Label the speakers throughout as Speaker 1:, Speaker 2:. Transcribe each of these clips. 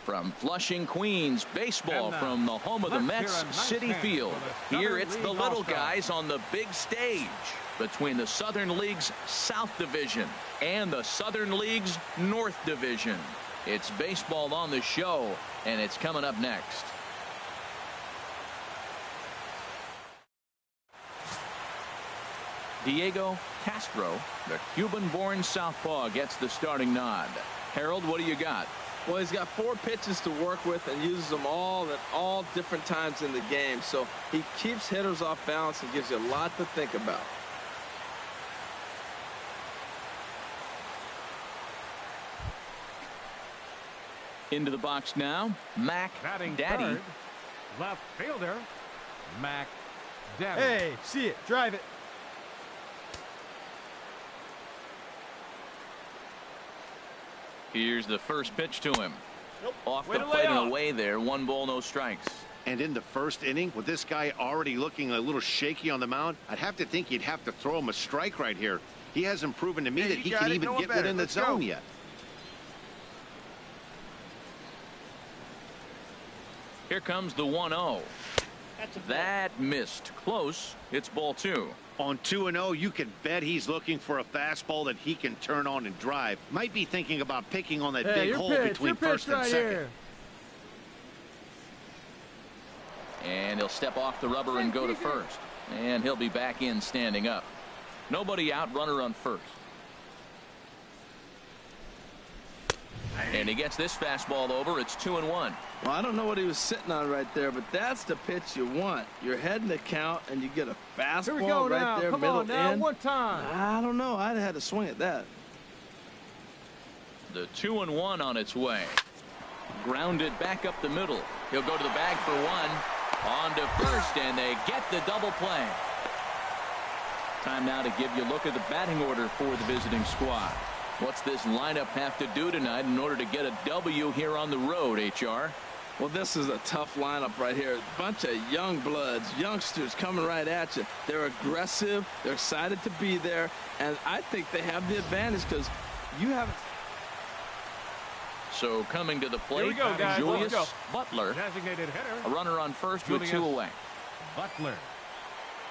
Speaker 1: From Flushing, Queens, baseball from the home of the Mets, Citi Field. Here it's the little guys on the big stage between the Southern League's South Division and the Southern League's North Division. It's baseball on the show, and it's coming up next. Diego Castro, the Cuban-born southpaw, gets the starting nod. Harold, what do you got?
Speaker 2: Well, he's got 4 pitches to work with and uses them all at all different times in the game. So he keeps hitters off balance and gives you a lot to think about.
Speaker 1: Into the box now, Mac Daddy.
Speaker 3: Third, left fielder, Mac Daddy.
Speaker 4: Hey, see it, drive it.
Speaker 1: Here's the first pitch to him.
Speaker 4: Nope.
Speaker 1: Off the plate and away there. 1 ball, no strikes.
Speaker 5: And in the first inning, with this guy already looking a little shaky on the mound, I'd have to think you'd have to throw him a strike right here. He hasn't proven to me that he can even get within the zone yet.
Speaker 1: Here comes the 1-0. That missed. Close. It's ball 2.
Speaker 5: On 2-0, you can bet he's looking for a fastball that he can turn on and drive. Might be thinking about picking on that big hole between first and second.
Speaker 1: And he'll step off the rubber and go to first. And he'll be back in standing up. Nobody out, runner on first. And he gets this fastball over. It's 2-1.
Speaker 2: Well, I don't know what he was sitting on right there, but that's the pitch you want. You're heading the count, and you get a fastball right there, middle in.
Speaker 4: One time.
Speaker 2: I don't know. I'd have had to swing at that.
Speaker 1: The 2-1 on its way. Grounded back up the middle. He'll go to the bag for 1. On to first, and they get the double play. Time now to give you a look at the batting order for the visiting squad. What's this lineup have to do tonight in order to get a W here on the road, HR?
Speaker 2: Well, this is a tough lineup right here. A bunch of young bloods, youngsters coming right at you. They're aggressive. They're excited to be there. And I think they have the advantage because you haven't.
Speaker 1: So coming to the plate,
Speaker 3: Here we go, guys.
Speaker 1: Julius Butler.
Speaker 3: Designated hitter.
Speaker 1: A runner on first with 2 away.
Speaker 3: Butler.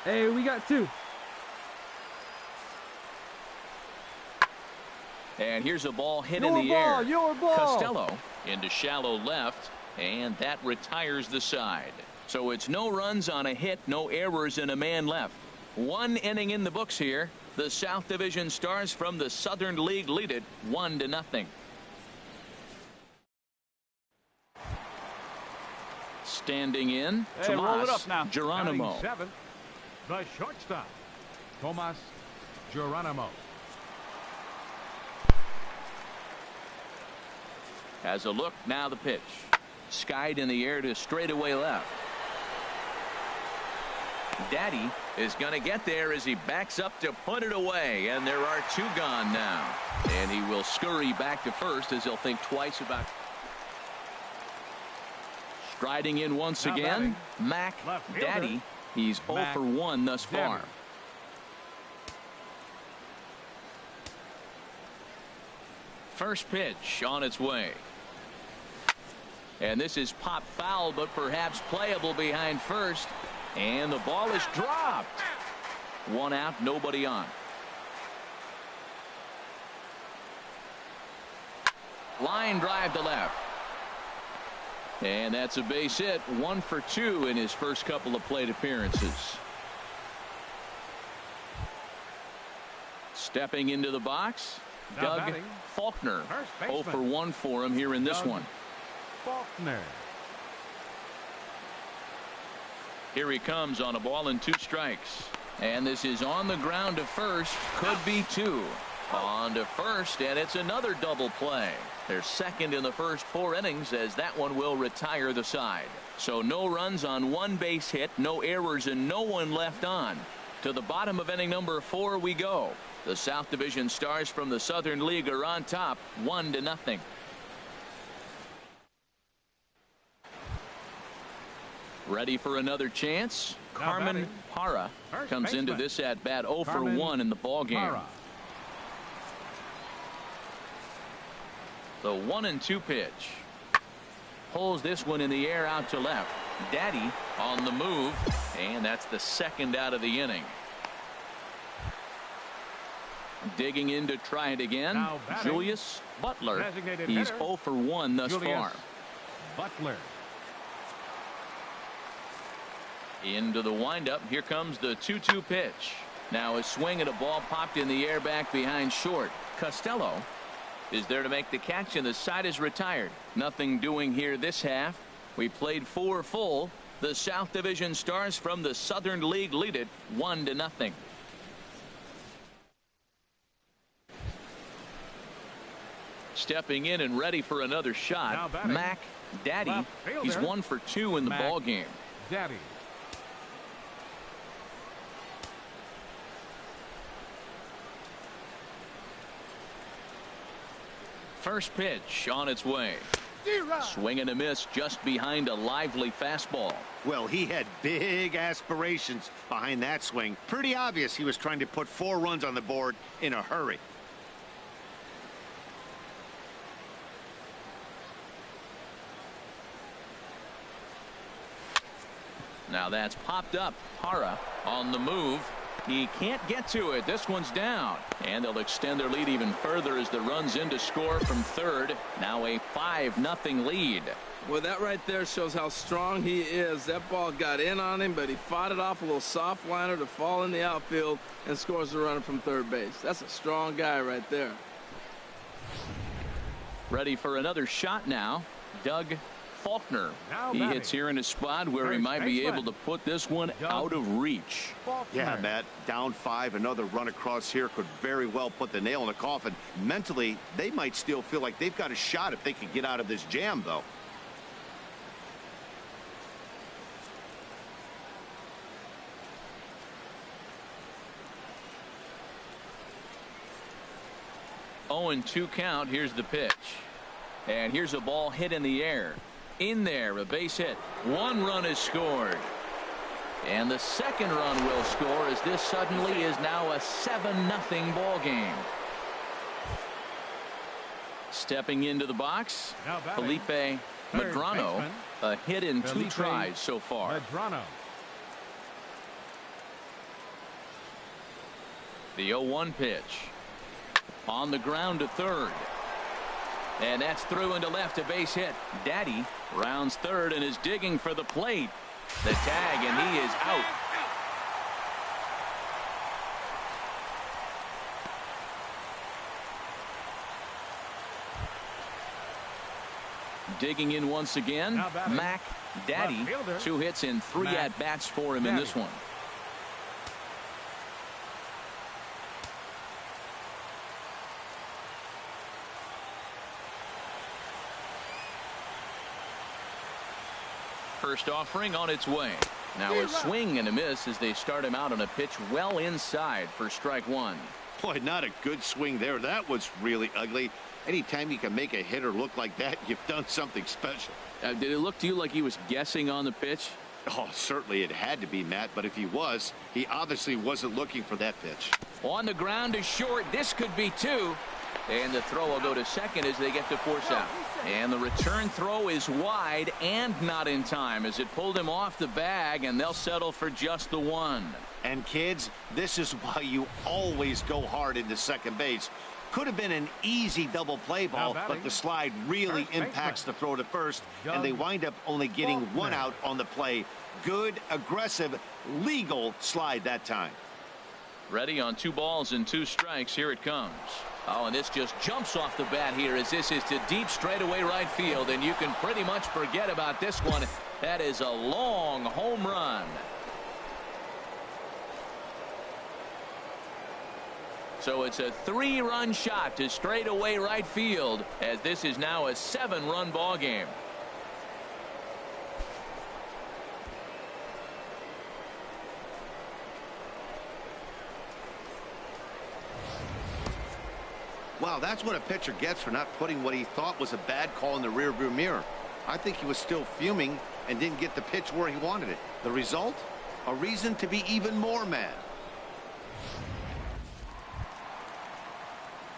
Speaker 4: Hey, we got 2.
Speaker 1: And here's a ball hit in the air.
Speaker 4: Your ball.
Speaker 1: Costello into shallow left, and that retires the side. So it's no runs on a hit, no errors, and a man left. 1 inning in the books here. The South Division Stars from the Southern League lead it 1-0. Standing in, Tomas Geronimo.
Speaker 3: 7, the shortstop, Tomas Geronimo.
Speaker 1: Has a look, now the pitch. Skied in the air to straightaway left. Daddy is going to get there as he backs up to put it away, and there are 2 gone now. And he will scurry back to first as he'll think twice about. Striding in once again, Mac Daddy. He's 0 for 1 thus far. First pitch on its way. And this is pop foul, but perhaps playable behind first. And the ball is dropped. 1 out, nobody on. Line drive to left. And that's a base hit. 1 for 2 in his first couple of plate appearances. Stepping into the box, Doug Faulkner. 0 for 1 for him here in this one.
Speaker 3: Faulkner.
Speaker 1: Here he comes on a ball and 2 strikes. And this is on the ground to first. Could be 2. On to first, and it's another double play. They're second in the first 4 innings as that one will retire the side. So no runs on 1 base hit, no errors, and no one left on. To the bottom of inning number 4 we go. The South Division Stars from the Southern League are on top 1-0. Ready for another chance? Carmen Parra comes into this at bat 0 for 1 in the ball game. The 1-2 pitch. pulls this one in the air out to left. Daddy on the move, and that's the second out of the inning. Digging in to try it again, Julius Butler. He's 0 for 1 thus far.
Speaker 3: Butler.
Speaker 1: Into the windup. Here comes the 2-2 pitch. Now a swing and a ball popped in the air back behind short. Costello is there to make the catch, and the side is retired. Nothing doing here this half. We played 4 full. The South Division Stars from the Southern League lead it 1-0. Stepping in and ready for another shot, Mac Daddy. He's 1 for 2 in the ball game.
Speaker 3: Daddy.
Speaker 1: First pitch on its way. Swing and a miss just behind a lively fastball.
Speaker 5: Well, he had big aspirations behind that swing. Pretty obvious he was trying to put 4 runs on the board in a hurry.
Speaker 1: Now that's popped up. Hara on the move. He can't get to it. This one's down. And they'll extend their lead even further as the runs in to score from third. Now a 5-0 lead.
Speaker 2: Well, that right there shows how strong he is. That ball got in on him, but he fought it off a little soft liner to fall in the outfield and scores the runner from third base. That's a strong guy right there.
Speaker 1: Ready for another shot now. Doug Faulkner. He hits here in a spot where he might be able to put this one out of reach.
Speaker 5: Yeah, Matt, down 5. Another run across here could very well put the nail in the coffin. Mentally, they might still feel like they've got a shot if they can get out of this jam, though.
Speaker 1: Oh, and 2 count. Here's the pitch. And here's a ball hit in the air. In there, a base hit. 1 run is scored. And the second run will score as this suddenly is now a 7-0 ball game. Stepping into the box, Felipe Medrano. A hit in 2 tries so far.
Speaker 3: Medrano.
Speaker 1: The 0-1 pitch. On the ground to third. And that's through into left, a base hit. Daddy rounds third and is digging for the plate. The tag, and he is out. Digging in once again, Mac Daddy. 2 hits and 3 at-bats for him in this one. First offering on its way. Now a swing and a miss as they start him out on a pitch well inside for strike 1.
Speaker 5: Boy, not a good swing there. That was really ugly. Anytime you can make a hitter look like that, you've done something special.
Speaker 1: Did it look to you like he was guessing on the pitch?
Speaker 5: Oh, certainly it had to be, Matt, but if he was, he obviously wasn't looking for that pitch.
Speaker 1: On the ground to short. This could be 2. And the throw will go to second as they get to force out. And the return throw is wide and not in time as it pulled him off the bag, and they'll settle for just the 1.
Speaker 5: And kids, this is why you always go hard into second base. Could have been an easy double play ball, but the slide really impacts the throw to first, and they wind up only getting 1 out on the play. Good, aggressive, legal slide that time.
Speaker 1: Ready on 2 balls and 2 strikes. Here it comes. Oh, and this just jumps off the bat here as this is to deep straightaway right field, and you can pretty much forget about this one. That is a long home run. So it's a 3-run shot to straightaway right field as this is now a 7-run ball game.
Speaker 5: Wow, that's what a pitcher gets for not putting what he thought was a bad call in the rearview mirror. I think he was still fuming and didn't get the pitch where he wanted it. The result? A reason to be even more mad.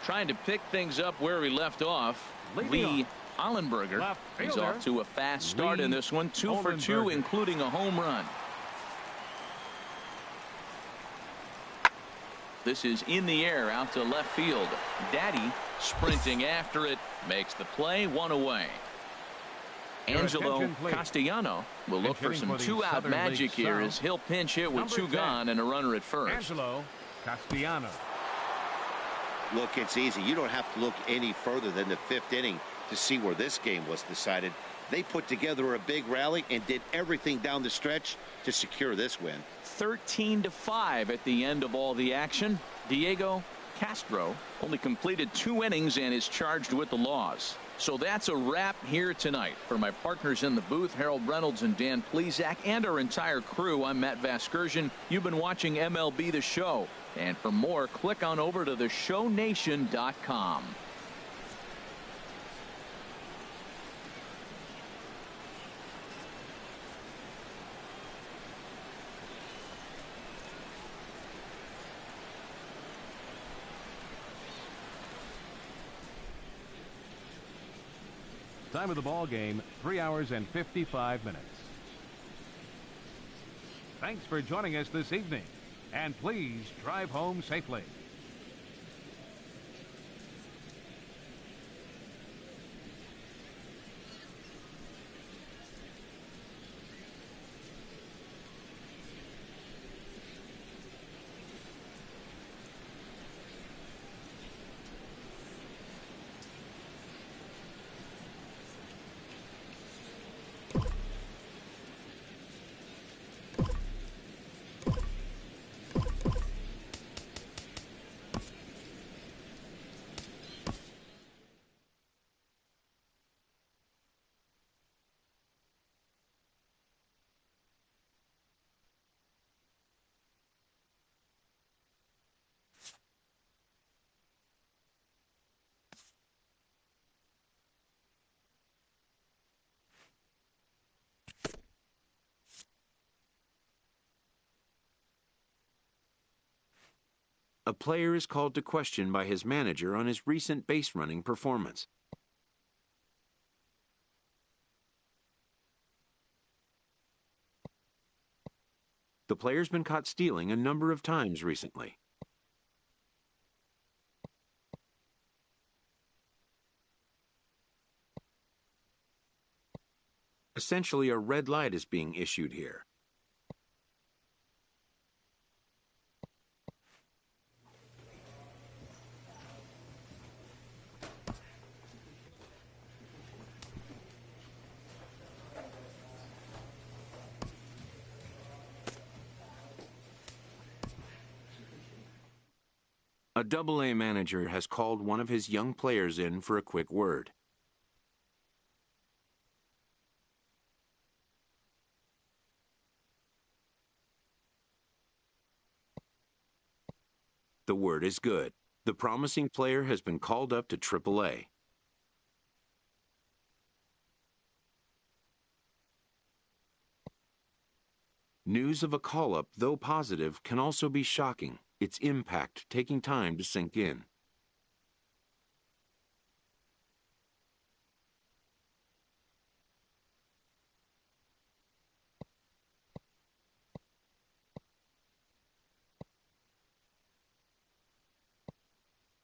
Speaker 1: Trying to pick things up where we left off. Lee Ollenberger.
Speaker 3: Left
Speaker 1: He's
Speaker 3: fielder.
Speaker 1: off to a fast start in
Speaker 3: Lee
Speaker 1: this one. 2 for 2,
Speaker 3: Ollenberger.
Speaker 1: including a home run. This is in the air out to left field. Daddy sprinting after it. Makes the play, 1 away.
Speaker 3: Your
Speaker 1: Angelo
Speaker 3: attention, please.
Speaker 1: Castellano will look for
Speaker 3: Pitching
Speaker 1: some
Speaker 3: for the
Speaker 1: two-out
Speaker 3: Southern
Speaker 1: magic
Speaker 3: League
Speaker 1: here
Speaker 3: South.
Speaker 1: as he'll pinch hit with
Speaker 3: Number
Speaker 1: 2
Speaker 3: 10.
Speaker 1: gone and a runner at first.
Speaker 3: Angelo Castellano.
Speaker 5: Look, it's easy. You don't have to look any further than the 5th inning to see where this game was decided. They put together a big rally and did everything down the stretch to secure this win.
Speaker 1: 13-5 at the end of all the action. Diego Castro only completed 2 innings and is charged with the loss. So that's a wrap here tonight. For my partners in the booth, Harold Reynolds and Dan Plesac, and our entire crew, I'm Matt Vasgersian. You've been watching MLB The Show. And for more, click on over to theshownation.com.
Speaker 3: Time of the ball game, 3 hours and 55 minutes. Thanks for joining us this evening, and please drive home safely.
Speaker 6: A player is called to question by his manager on his recent base running performance. The player's been caught stealing a number of times recently. Essentially, a red light is being issued here. A Double-A manager has called one of his young players in for a quick word. The word is good. The promising player has been called up to Triple-A. News of a call-up, though positive, can also be shocking, its impact taking time to sink in.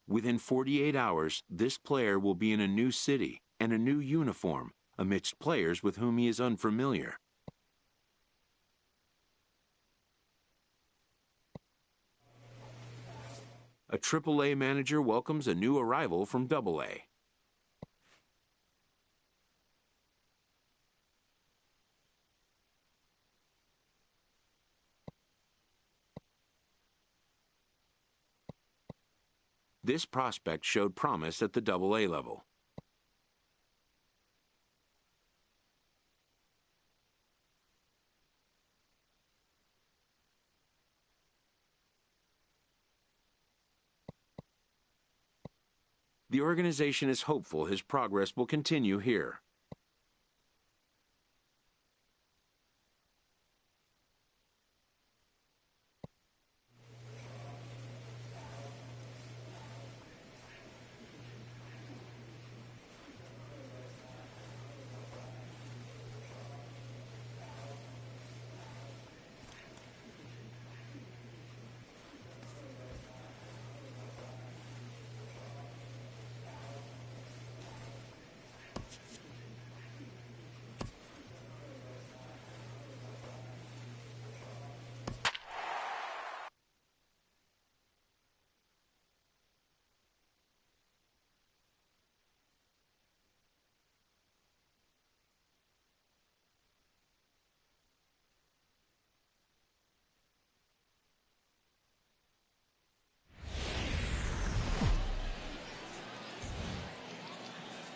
Speaker 6: Within 48 hours, this player will be in a new city and a new uniform amidst players with whom he is unfamiliar. A Triple-A manager welcomes a new arrival from Double-A. This prospect showed promise at the Double-A level. The organization is hopeful his progress will continue here.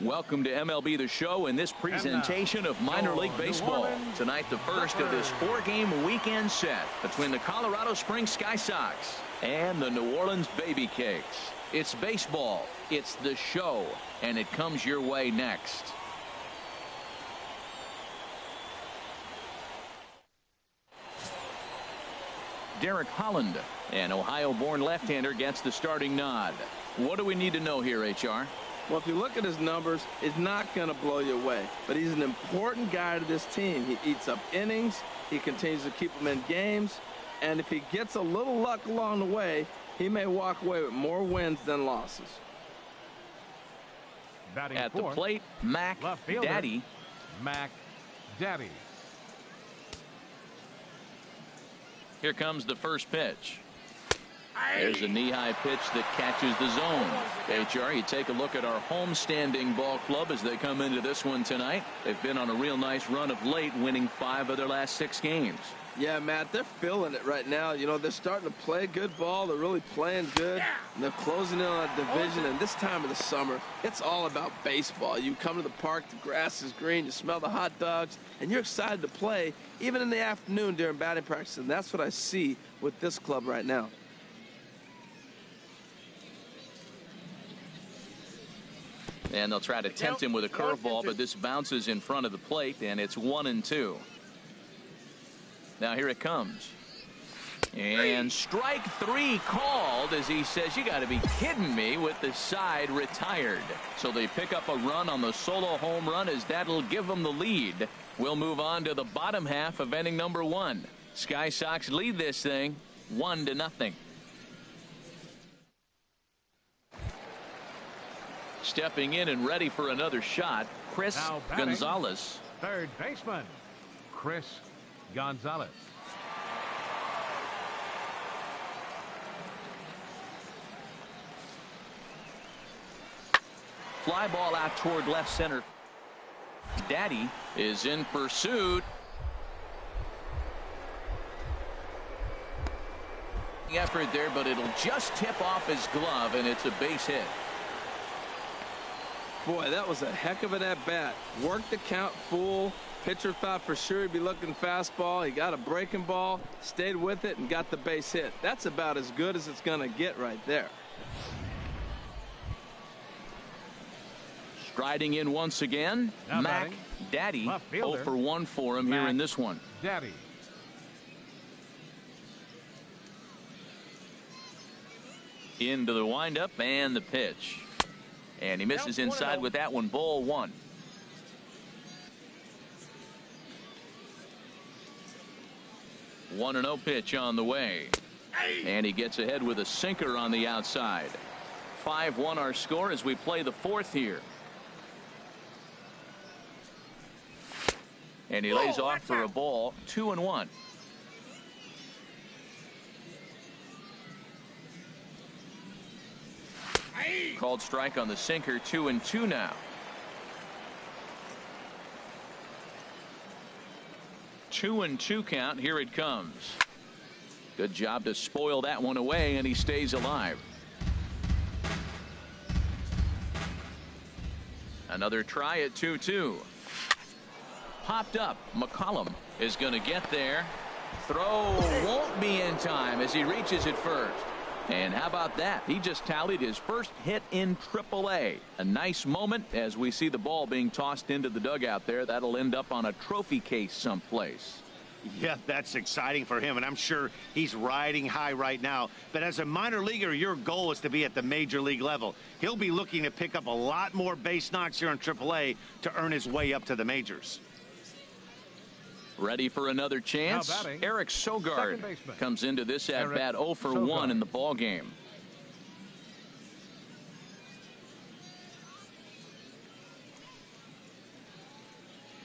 Speaker 1: Welcome to MLB The Show and this presentation of minor league baseball. Tonight, the first of this 4-game weekend set between the Colorado Springs Sky Sox and the New Orleans Baby Cakes. It's baseball, it's the show, and it comes your way next. Derek Holland, an Ohio-born left-hander, gets the starting nod. What do we need to know here, HR?
Speaker 2: Well, if you look at his numbers, it's not going to blow you away. But he's an important guy to this team. He eats up innings. He continues to keep them in games. And if he gets a little luck along the way, he may walk away with more wins than losses.
Speaker 3: Batting
Speaker 1: at the
Speaker 3: fourth,
Speaker 1: plate, Mac Daddy.
Speaker 3: Mac Daddy.
Speaker 1: Here comes the first pitch. There's a knee-high pitch that catches the zone. HR, you take a look at our homestanding ball club as they come into this one tonight. They've been on a real nice run of late, winning 5 of their last 6 games.
Speaker 2: Yeah, Matt, they're feeling it right now. You know, they're starting to play good ball. They're really playing good. And they're closing in on a division. And this time of the summer, it's all about baseball. You come to the park, the grass is green, you smell the hot dogs, and you're excited to play, even in the afternoon during batting practice. And that's what I see with this club right now.
Speaker 1: And they'll try to tempt him with a curveball, but this bounces in front of the plate, and it's 1-2. Now here it comes. And strike 3 called as he says, you got to be kidding me, with the side retired. So they pick up a run on the solo home run as that'll give them the lead. We'll move on to the bottom half of inning number 1. Sky Sox lead this thing 1-0. Stepping in and ready for another shot, Chris Gonzalez.
Speaker 3: Third baseman, Chris Gonzalez.
Speaker 1: Fly ball out toward left center. Daddy is in pursuit. Effort there, but it'll just tip off his glove, and it's a base hit.
Speaker 2: Boy, that was a heck of an at-bat. Worked the count full. Pitcher thought for sure he'd be looking fastball. He got a breaking ball, stayed with it, and got the base hit. That's about as good as it's going to get right there.
Speaker 1: Striding in once again,
Speaker 3: now
Speaker 1: Mac Daddy. 0 for 1 for him here in this one.
Speaker 3: Daddy.
Speaker 1: Into the windup and the pitch. And he misses inside with that one. Ball 1. One 1-0 pitch on the way. And he gets ahead with a sinker on the outside. 5-1 our score as we play the 4th here. And he lays off for a ball. 2-1. Called strike on the sinker. 2-2 now. 2-2 count. Here it comes. Good job to spoil that one away, and he stays alive. Another try at 2-2. Popped up. McCollum is going to get there. Throw won't be in time as he reaches it first. And how about that? He just tallied his first hit in AAA. A nice moment as we see the ball being tossed into the dugout there. That'll end up on a trophy case someplace.
Speaker 5: Yeah, that's exciting for him, and I'm sure he's riding high right now. But as a minor leaguer, your goal is to be at the major league level. He'll be looking to pick up a lot more base knocks here in AAA to earn his way up to the majors.
Speaker 1: Ready for another chance. Eric Sogard comes into this at bat 0 for 1 in the ball game.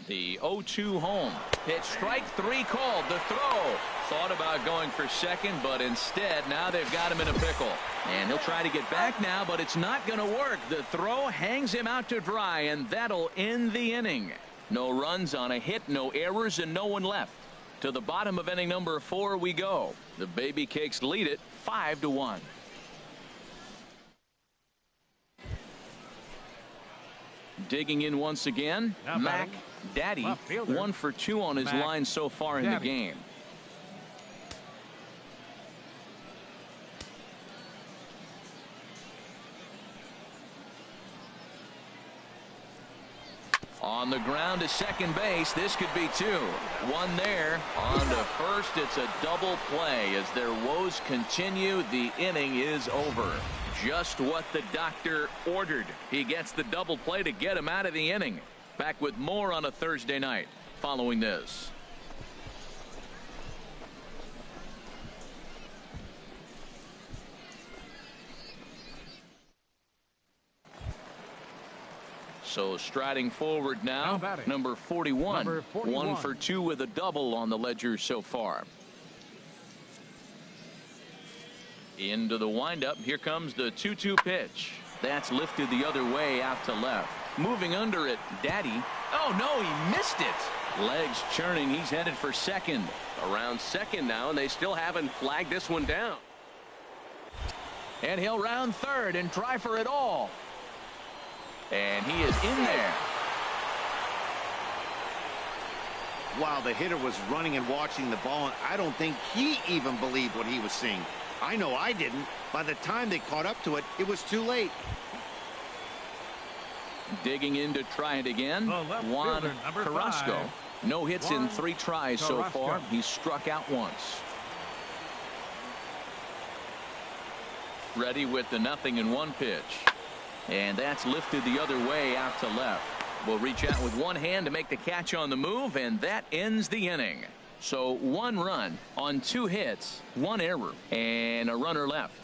Speaker 1: The 0-2 home pitch. Strike 3 called. The throw. Thought about going for second, but instead now they've got him in a pickle. And he'll try to get back now, but it's not going to work. The throw hangs him out to dry, and that'll end the inning. No runs on a hit, no errors, and no one left. To the bottom of inning number 4 we go. The Baby Cakes lead it 5-1. Digging in once again, Mac Daddy, 1 for 2 on his line so far in the game. On the ground to second base. This could be 2. 1 there. On to first. It's a double play as their woes continue. The inning is over. Just what the doctor ordered. He gets the double play to get him out of the inning. Back with more on a Thursday night following this. So striding forward now, number 41. 1 for 2 with a double on the ledger so far. Into the windup. Here comes the 2-2 pitch. That's lifted the other way out to left. Moving under it, Daddy. Oh, no, he missed it. Legs churning. He's headed for second.
Speaker 7: Around second now, and they still haven't flagged this one down.
Speaker 1: And he'll round third and try for it all. And he is in there.
Speaker 5: Wow, the hitter was running and watching the ball, and I don't think he even believed what he was seeing. I know I didn't. By the time they caught up to it, it was too late.
Speaker 1: Digging in to try it again, Juan Carrasco. No hits in 3 tries so far. He's struck out once. Ready with the 0-1 pitch. And that's lifted the other way out to left. Will reach out with one hand to make the catch on the move, and that ends the inning. So 1 run on 2 hits, 1 error, and a runner left.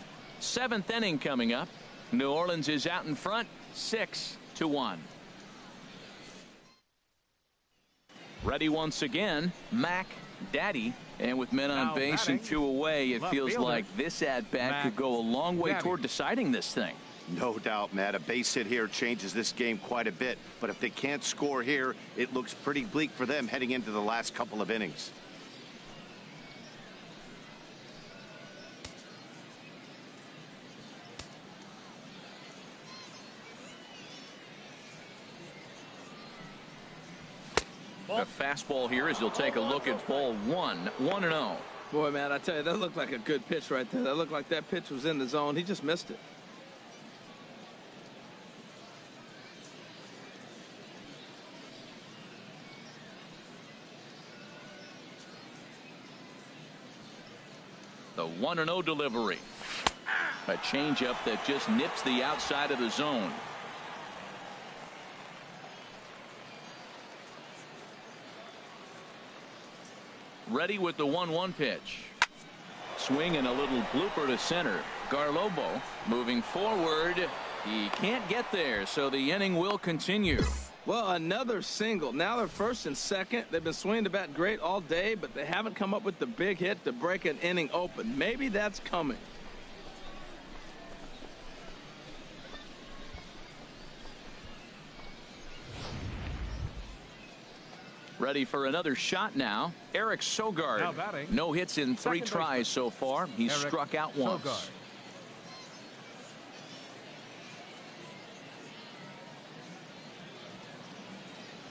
Speaker 1: 7th inning coming up. New Orleans is out in front, 6-1. Ready once again, Mac Daddy. And with men on base and 2 away, it feels like this at-bat could go a long way toward deciding this thing.
Speaker 5: No doubt, Matt. A base hit here changes this game quite a bit. But if they can't score here, it looks pretty bleak for them heading into the last couple of innings.
Speaker 1: A fastball here as he'll take a look at ball 1. 1-0.
Speaker 2: Boy, man, I tell you, that looked like a good pitch right there. That looked like that pitch was in the zone. He just missed it.
Speaker 1: The 1-0 delivery. A changeup that just nips the outside of the zone. Ready with the 1-1 pitch. Swing and a little blooper to center. Garlobo moving forward. He can't get there, so the inning will continue.
Speaker 2: Well, another single. Now they're first and second. They've been swinging the bat great all day, but they haven't come up with the big hit to break an inning open. Maybe that's coming.
Speaker 1: Ready for another shot now. Eric Sogard. No hits in 3 tries so far. He's struck out once.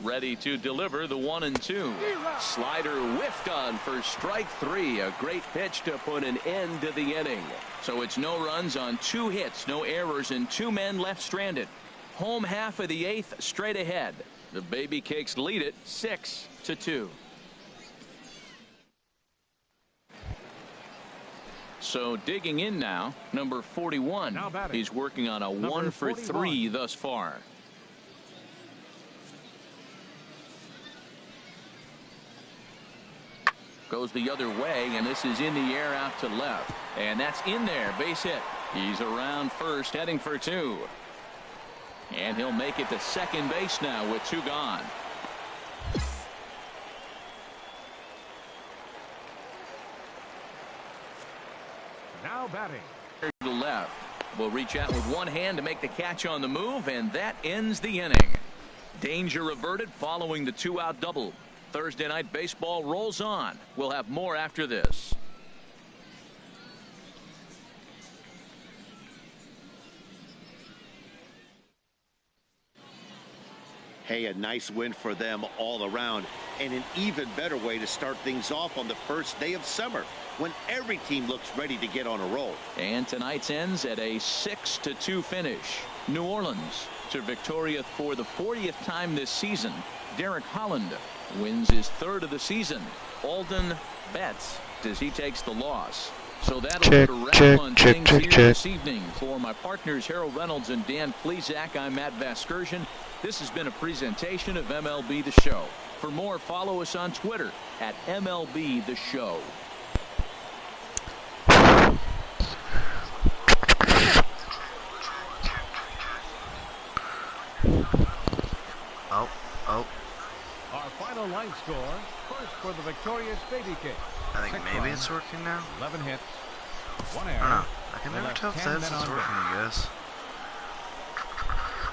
Speaker 1: Ready to deliver the 1-2. Slider whiffed on for strike 3. A great pitch to put an end to the inning. So it's no runs on 2 hits, no errors, and 2 men left stranded. Home half of the 8th straight ahead. The Baby Cakes lead it 6-2. So digging in now, number 41. He's working on a 1 for 3 thus far. Goes the other way, and this is in the air out to left. And that's in there, base hit. He's around first, heading for 2. And he'll make it to second base now with 2 gone.
Speaker 3: Now batting.
Speaker 1: To the left. Will reach out with one hand to make the catch on the move, and that ends the inning. Danger averted following the 2-out double. Thursday night baseball rolls on. We'll have more after this.
Speaker 5: Hey, a nice win for them all around, and an even better way to start things off on the first day of summer, when every team looks ready to get on a roll.
Speaker 1: And tonight's ends at a 6-2 finish. New Orleans to victorious for the 40th time this season. Derek Holland wins his 3rd of the season. Alden Betts as he takes the loss. So that'll put a wrap on things here this evening. For my partners Harold Reynolds and Dan Plesac, I'm Matt Vasgersian. This has been a presentation of MLB The Show. For more, follow us on Twitter at MLB The Show.
Speaker 3: Our final line score, first for the victorious Baby Cake.
Speaker 8: I think maybe it's working now.
Speaker 3: 11 hits, 1
Speaker 8: I
Speaker 3: error.
Speaker 8: don't know. I can never tell if that's working, I guess.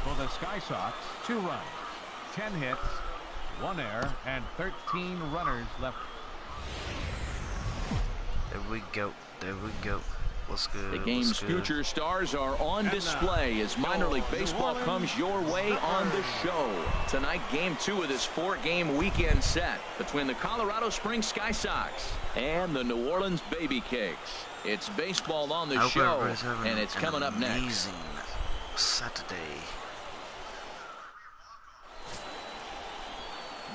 Speaker 3: For the Sky Sox, 2 runs, 10 hits, 1 error, and 13 runners left.
Speaker 8: There we go. There we go. What's good?
Speaker 1: The game's future stars are on display as minor league baseball comes your way on the show. Tonight, game 2 of this 4-game weekend set between the Colorado Springs Sky Sox and the New Orleans Baby Cakes. It's baseball on the show, and it's coming up next.
Speaker 8: Amazing Saturday.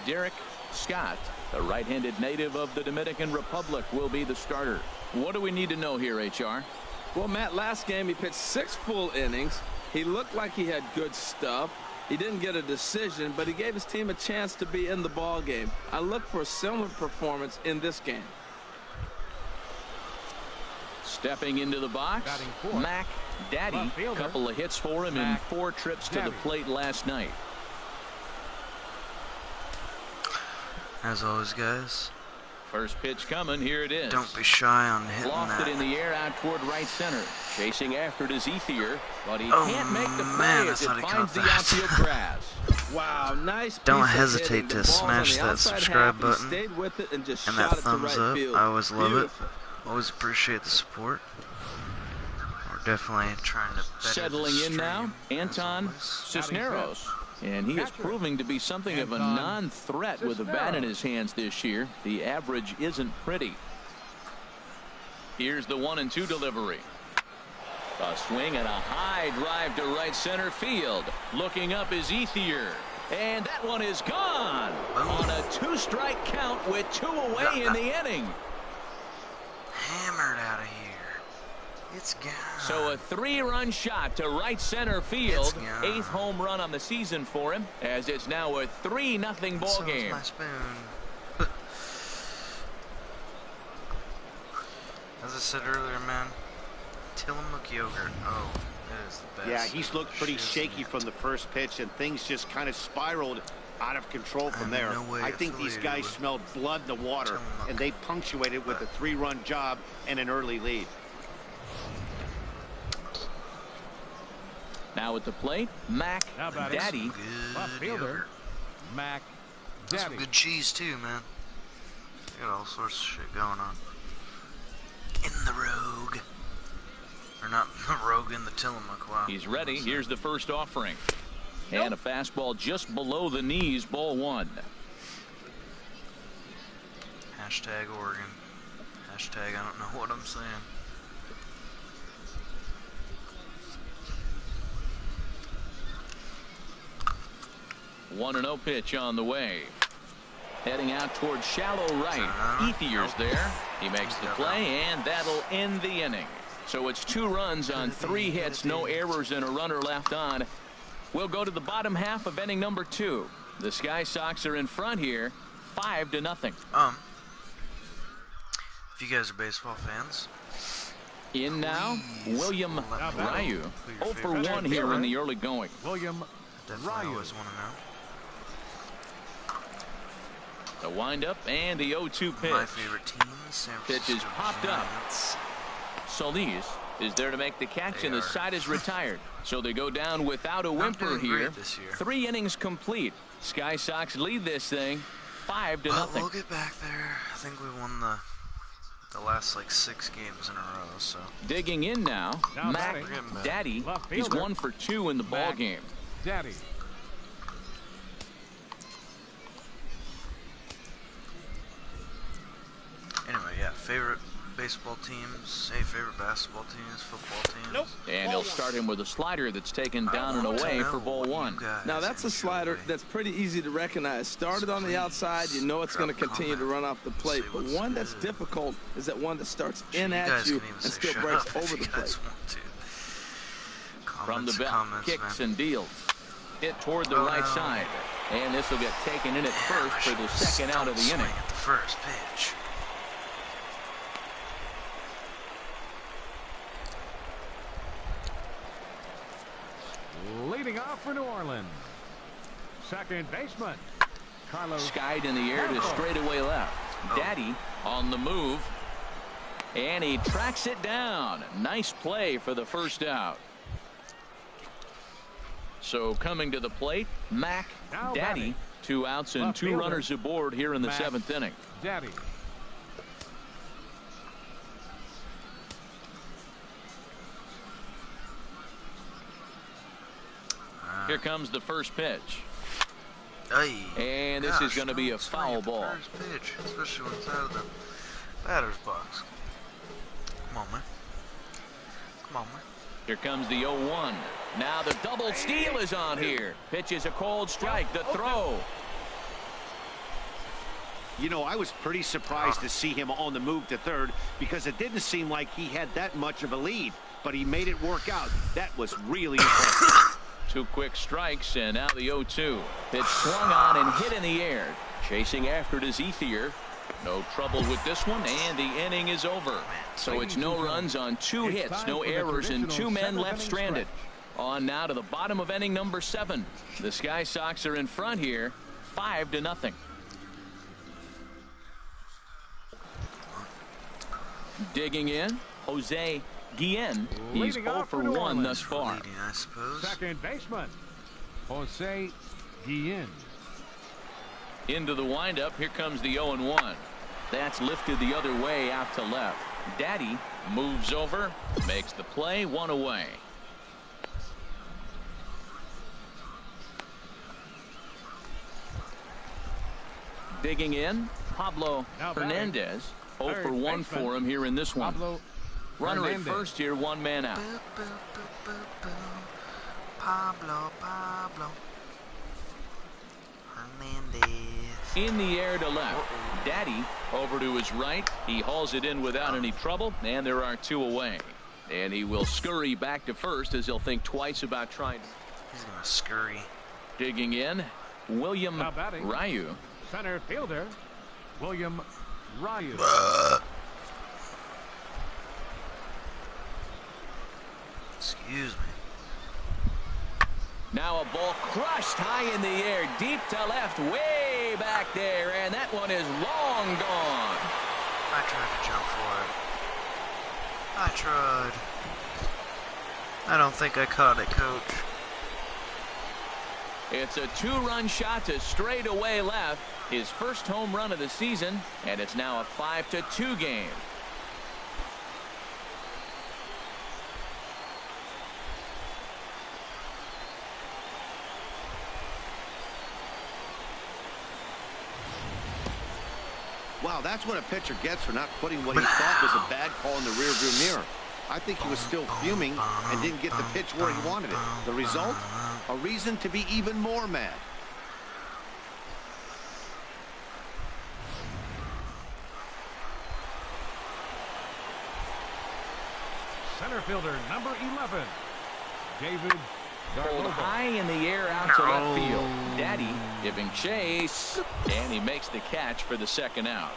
Speaker 1: Derek Scott, the right-handed native of the Dominican Republic, will be the starter. What do we need to know here, HR?
Speaker 2: Well, Matt, last game he pitched 6 full innings. He looked like he had good stuff. He didn't get a decision, but he gave his team a chance to be in the ball game. I look for a similar performance in this game.
Speaker 1: Stepping into the box, Mac Daddy. Couple of hits for him in 4 trips to the plate last night.
Speaker 8: As always, guys.
Speaker 1: First pitch coming. Here it is.
Speaker 8: Don't be shy on hitting
Speaker 1: Lofted
Speaker 8: that.
Speaker 1: in the air out toward right center. Chasing after it is Ethier, but he can't make the play as it finds the outfield grass.
Speaker 2: Wow, nice.
Speaker 8: Don't hesitate to smash that subscribe button
Speaker 2: and
Speaker 8: that thumbs up. I always love it. Always appreciate the support. We're definitely trying to better
Speaker 1: Settling in now, Anton Cisneros. And he is proving to be something of a non-threat with a bat in his hands this year. The average isn't pretty. Here's the 1-2 delivery. A swing and a high drive to right center field. Looking up is Ethier. And that one is gone on a 2-strike count with 2 away in the inning.
Speaker 8: Hammered out of here. It's gone.
Speaker 1: So a 3-run shot to right center field. 8th home run on the season for him, as it's now a 3-0 ball game.
Speaker 8: My spoon. As I said earlier, man, Tillamook yogurt. Oh, it is the best.
Speaker 5: Yeah, he's looked pretty shaky from the first pitch, and things just kind of spiraled out of control from there. I think these guys smelled blood in the water, and they punctuated with a 3-run job and an early lead.
Speaker 1: Now at the plate, Mac Daddy.
Speaker 3: Fielder, Mac
Speaker 8: That's
Speaker 3: Daddy.
Speaker 8: some good cheese too, man. Got all sorts of shit going on. In the Rogue. Or not the Rogue, in the Tillamook. Wow.
Speaker 1: He's ready. Here's the first offering. And a fastball just below the knees, ball 1.
Speaker 8: Hashtag Oregon. Hashtag I don't know what I'm saying.
Speaker 1: 1-0 pitch on the way. Heading out towards shallow right. Ethier's there. He makes the play, and that'll end the inning. So it's 2 runs on 3 hits, no errors, and a runner left on. We'll go to the bottom half of inning number 2. The Sky Sox are in front here, 5-0.
Speaker 8: If you guys are baseball fans.
Speaker 1: In now, William Ryu. 0 for 1 here in the early going.
Speaker 3: William
Speaker 8: Definitely always want to know.
Speaker 1: The windup and the 0-2 pitch.
Speaker 8: My favorite team, San Francisco
Speaker 1: Pitch is popped up. Solis is there to make the catch, and the side is retired. So they go down without a whimper here. 3 innings complete. Sky Sox lead this thing 5-0.
Speaker 8: We'll get back there. I think we won the last like 6 games in a row. So
Speaker 1: digging in now, Mac Daddy. He's 1 for 2 in the ball game.
Speaker 3: Daddy.
Speaker 8: favorite baseball teams, say favorite basketball teams, football teams.
Speaker 1: Nope. And he'll start him with a slider that's taken down and away for ball one.
Speaker 2: Now that's a slider that's pretty easy to recognize. Started on the outside, you know it's going to continue to run off the plate. But one that's difficult is that one that starts in at you and still breaks over the plate.
Speaker 1: From the belt, kicks and deals. Hit toward the right side. And this will get taken in at first for the second out of the inning.
Speaker 8: At the first pitch.
Speaker 3: Leading off for New Orleans, second baseman Carlos.
Speaker 1: Skied in the air to straightaway left. Daddy on the move, and he tracks it down. Nice play for the first out. So coming to the plate, Mac Daddy. 2 outs and 2 runners aboard here in the 7th inning.
Speaker 3: Daddy.
Speaker 1: Here comes the first pitch.
Speaker 8: Hey,
Speaker 1: and this is going to be a foul ball.
Speaker 8: First pitch, especially when it's out of the batter's box. Come on, man. Come on, man.
Speaker 1: Here comes the 0-1. Now the double steal is on here. Pitch is a cold strike. The throw.
Speaker 5: You know, I was pretty surprised to see him on the move to third because it didn't seem like he had that much of a lead, but he made it work out. That was really impressive.
Speaker 1: 2 quick strikes, and now the 0-2. Pitch swung on and hit in the air. Chasing after it is Ethier. No trouble with this one, and the inning is over. So it's no runs on 2 hits, no errors, and 2 men left stranded. On now to the bottom of inning number 7. The Sky Sox are in front here, 5-0. Digging in, Jose Guillen. He's 0 for 1 thus far.
Speaker 8: Leading, I suppose.
Speaker 3: Second baseman Jose Guillen.
Speaker 1: Into the windup. Here comes the 0-1. That's lifted the other way out to left. Daddy moves over, makes the play, 1 away. Digging in, Pablo Hernandez. 0 for 1 for him here in this one. Runner at first here, 1 man out.
Speaker 8: Pablo Hernandez.
Speaker 1: In the air to left. Daddy over to his right. He hauls it in without any trouble, and there are 2 away. And he will scurry back to first as he'll think twice about trying.
Speaker 8: He's gonna scurry.
Speaker 1: Digging in, William Ryu.
Speaker 3: Center fielder William Ryu.
Speaker 8: Excuse me.
Speaker 1: Now a ball crushed high in the air, deep to left, way back there, and that one is long gone.
Speaker 8: I tried to jump for it. I tried. I don't think I caught it, Coach.
Speaker 1: It's a 2-run shot to straightaway left, his first home run of the season, and it's now a 5-2 game.
Speaker 5: Wow, that's what a pitcher gets for not putting what he thought was a bad call in the rearview mirror. I think he was still fuming and didn't get the pitch where he wanted it. The result? A reason to be even more mad.
Speaker 3: Center fielder number 11, David
Speaker 1: Pulled high in the air out to left field. Daddy giving chase, and he makes the catch for the second out.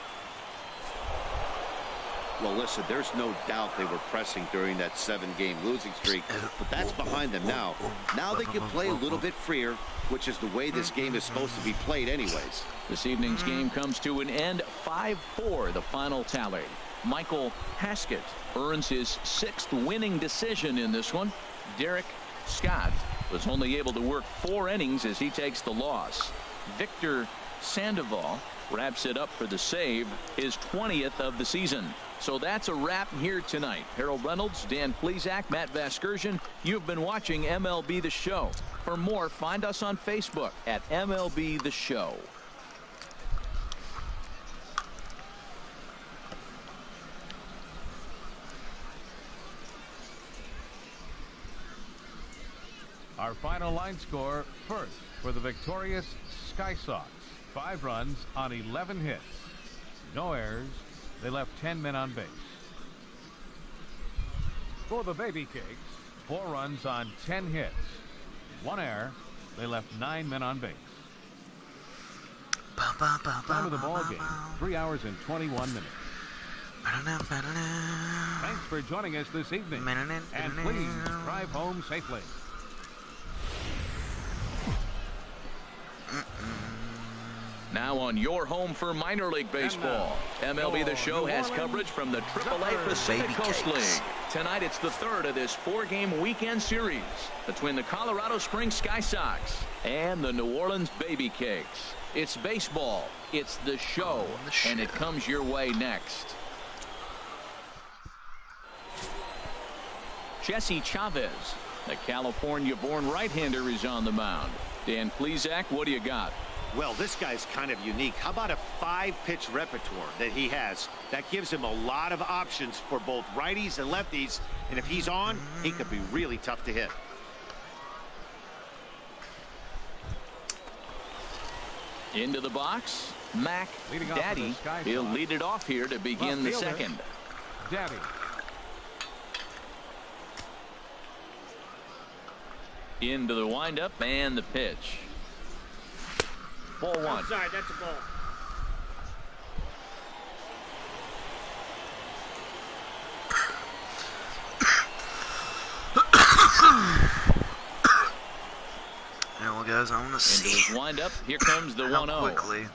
Speaker 5: Well, listen, there's no doubt they were pressing during that 7-game losing streak, but that's behind them now. Now they can play a little bit freer, which is the way this game is supposed to be played anyways.
Speaker 1: This evening's game comes to an end, 5-4, the final tally. Michael Haskett earns his 6th winning decision in this one. Derek Scott was only able to work 4 innings as he takes the loss. Victor Sandoval wraps it up for the save, his 20th of the season. So that's a wrap here tonight. Harold Reynolds, Dan Plesac, Matt Vasgersian. You've been watching MLB The Show. For more, find us on Facebook at MLB The Show.
Speaker 3: Our final line score first for the victorious Sky Sox. 5 runs on 11 hits. No errors. They left 10 men on base. For the Baby Cakes, 4 runs on 10 hits. 1 error. They left 9 men on base. Time of the ball game, 3 hours and 21 minutes. Thanks for joining us this evening. And please drive home safely.
Speaker 1: Now on your home for minor league baseball. MLB The Show has coverage from the AAA Pacific Coast League. Tonight it's the third of this 4-game weekend series between the Colorado Springs Sky Sox and the New Orleans Baby Cakes. It's baseball. It's the show. And it comes your way next. Jesse Chavez, the California-born right-hander, is on the mound. Dan Plesac, what do you got?
Speaker 5: Well, this guy's kind of unique. How about a 5-pitch repertoire that he has? That gives him a lot of options for both righties and lefties. And if he's on, he could be really tough to hit.
Speaker 1: Into the box, Mac Daddy. He'll lead it off here to begin the second.
Speaker 3: Daddy.
Speaker 1: Into the windup and the pitch. Ball 1.
Speaker 9: Outside, that's a ball.
Speaker 8: Well, guys, I want to see.
Speaker 1: Into his windup. Here comes the 1-0.
Speaker 8: Quickly.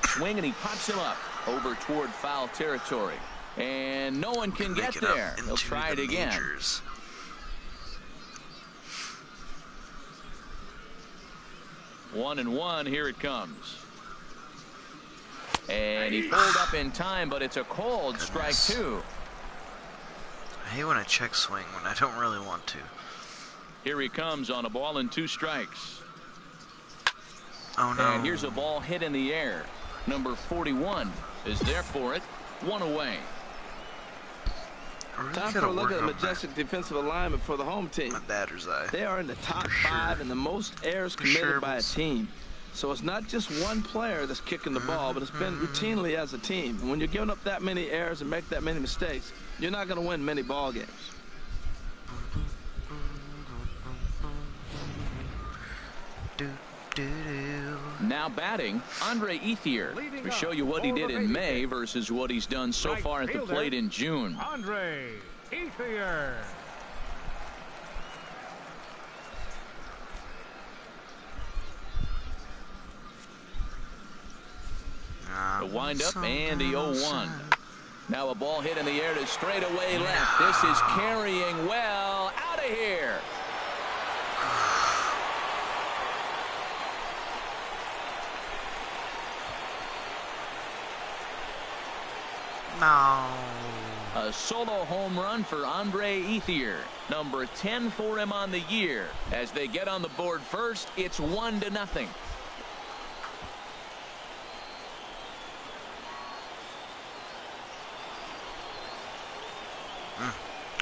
Speaker 1: Swing, and he pops him up over toward foul territory. And no one can get there. He'll try it again.
Speaker 8: Majors.
Speaker 1: 1-1. Here it comes. And he pulled up in time, but it's a called strike 2.
Speaker 8: I hate when I check swing when I don't really want to.
Speaker 1: Here he comes on a ball and 2 strikes.
Speaker 8: Oh no.
Speaker 1: And here's a ball hit in the air. Number 41 is there for it. 1 away.
Speaker 2: Time for a look at the majestic defensive alignment for the home team.
Speaker 8: My batter's eye.
Speaker 2: They are in the top 5 in the most errors committed by a team. So it's not just one player that's kicking the ball, but it's been routinely as a team. And when you're giving up that many errors and make that many mistakes, you're not going to win many ball games.
Speaker 1: Now batting, Andre Ethier, to show you what he did in May versus what he's done so far at the plate in June.
Speaker 3: Andre Ethier.
Speaker 1: The windup and the 0-1. Now a ball hit in the air to straightaway left. This is carrying well. Out of here.
Speaker 8: No.
Speaker 1: A solo home run for Andre Ethier. Number 10 for him on the year. As they get on the board first, it's 1-0.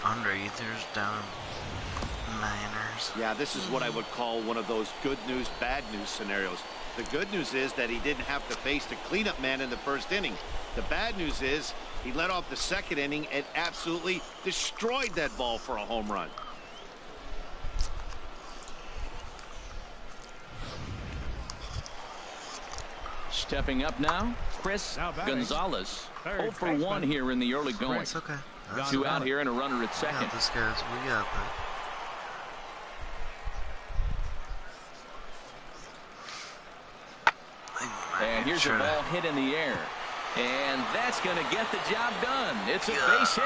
Speaker 8: Andre Ether's down. Niners.
Speaker 5: Yeah, this is what I would call one of those good news, bad news scenarios. The good news is that he didn't have to face the cleanup man in the first inning. The bad news is he led off the second inning and absolutely destroyed that ball for a home run.
Speaker 1: Stepping up now, Chris Gonzalez. 0 for 1 here in the early going.
Speaker 8: It's okay.
Speaker 1: 2 out here and a runner at second.
Speaker 8: We got this, guys. We got this.
Speaker 1: And here's a ball hit in the air. And that's going to get the job done. It's a base hit.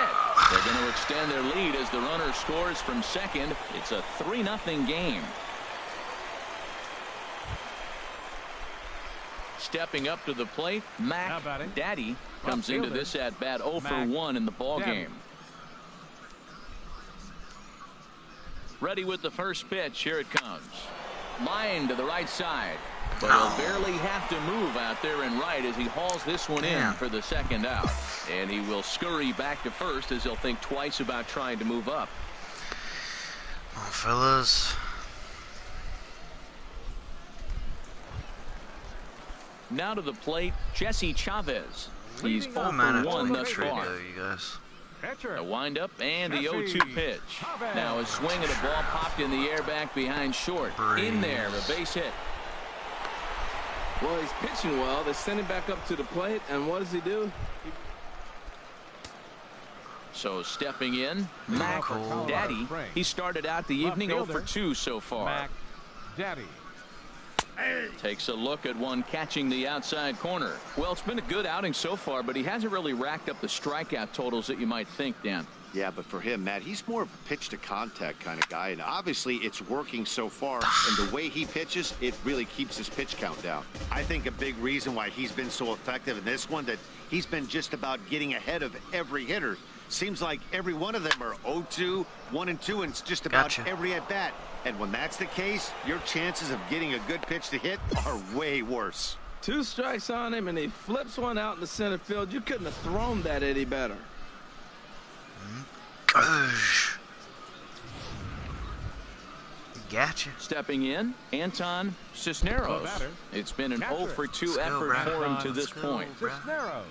Speaker 1: They're going to extend their lead as the runner scores from second. It's a 3-0 game. Stepping up to the plate, Mac Daddy comes into this at bat 0 for 1 in the ball game. Ready with the first pitch. Here it comes. Line to the right side. But he'll barely have to move out there and right as he hauls this one in for the second out. And he will scurry back to first as he'll think twice about trying to move up.
Speaker 8: Oh, fellas.
Speaker 1: Now to the plate, Jesse Chavez. He's 0
Speaker 8: I'm out
Speaker 1: for 1
Speaker 8: of
Speaker 1: thus
Speaker 8: trade
Speaker 1: far.
Speaker 8: though, you guys.
Speaker 1: A windup and the 0-2 pitch. Now a swing and a ball popped in the air back behind short. In there, a base hit.
Speaker 2: Well, he's pitching well. They send him back up to the plate, and what does he do?
Speaker 1: So stepping in, Mac Daddy. He started out the evening 0 for 2 so far.
Speaker 3: Mac Daddy.
Speaker 1: Takes a look at one catching the outside corner. Well, it's been a good outing so far, but he hasn't really racked up the strikeout totals that you might think, Dan.
Speaker 5: Yeah, but for him, Matt, he's more of a pitch to contact kind of guy, and obviously it's working so far, and the way he pitches, it really keeps his pitch count down. I think a big reason why he's been so effective in this one, that he's been just about getting ahead of every hitter. Seems like every one of them are 0-2, 1-2, and it's just about every at bat. And when that's the case, your chances of getting a good pitch to hit are way worse.
Speaker 2: 2 strikes on him, and he flips one out in the center field. You couldn't have thrown that any better.
Speaker 8: Gotcha.
Speaker 1: Stepping in, Anton Cisneros. It's been an 0 for 2 effort for him to this point.
Speaker 3: Cisneros.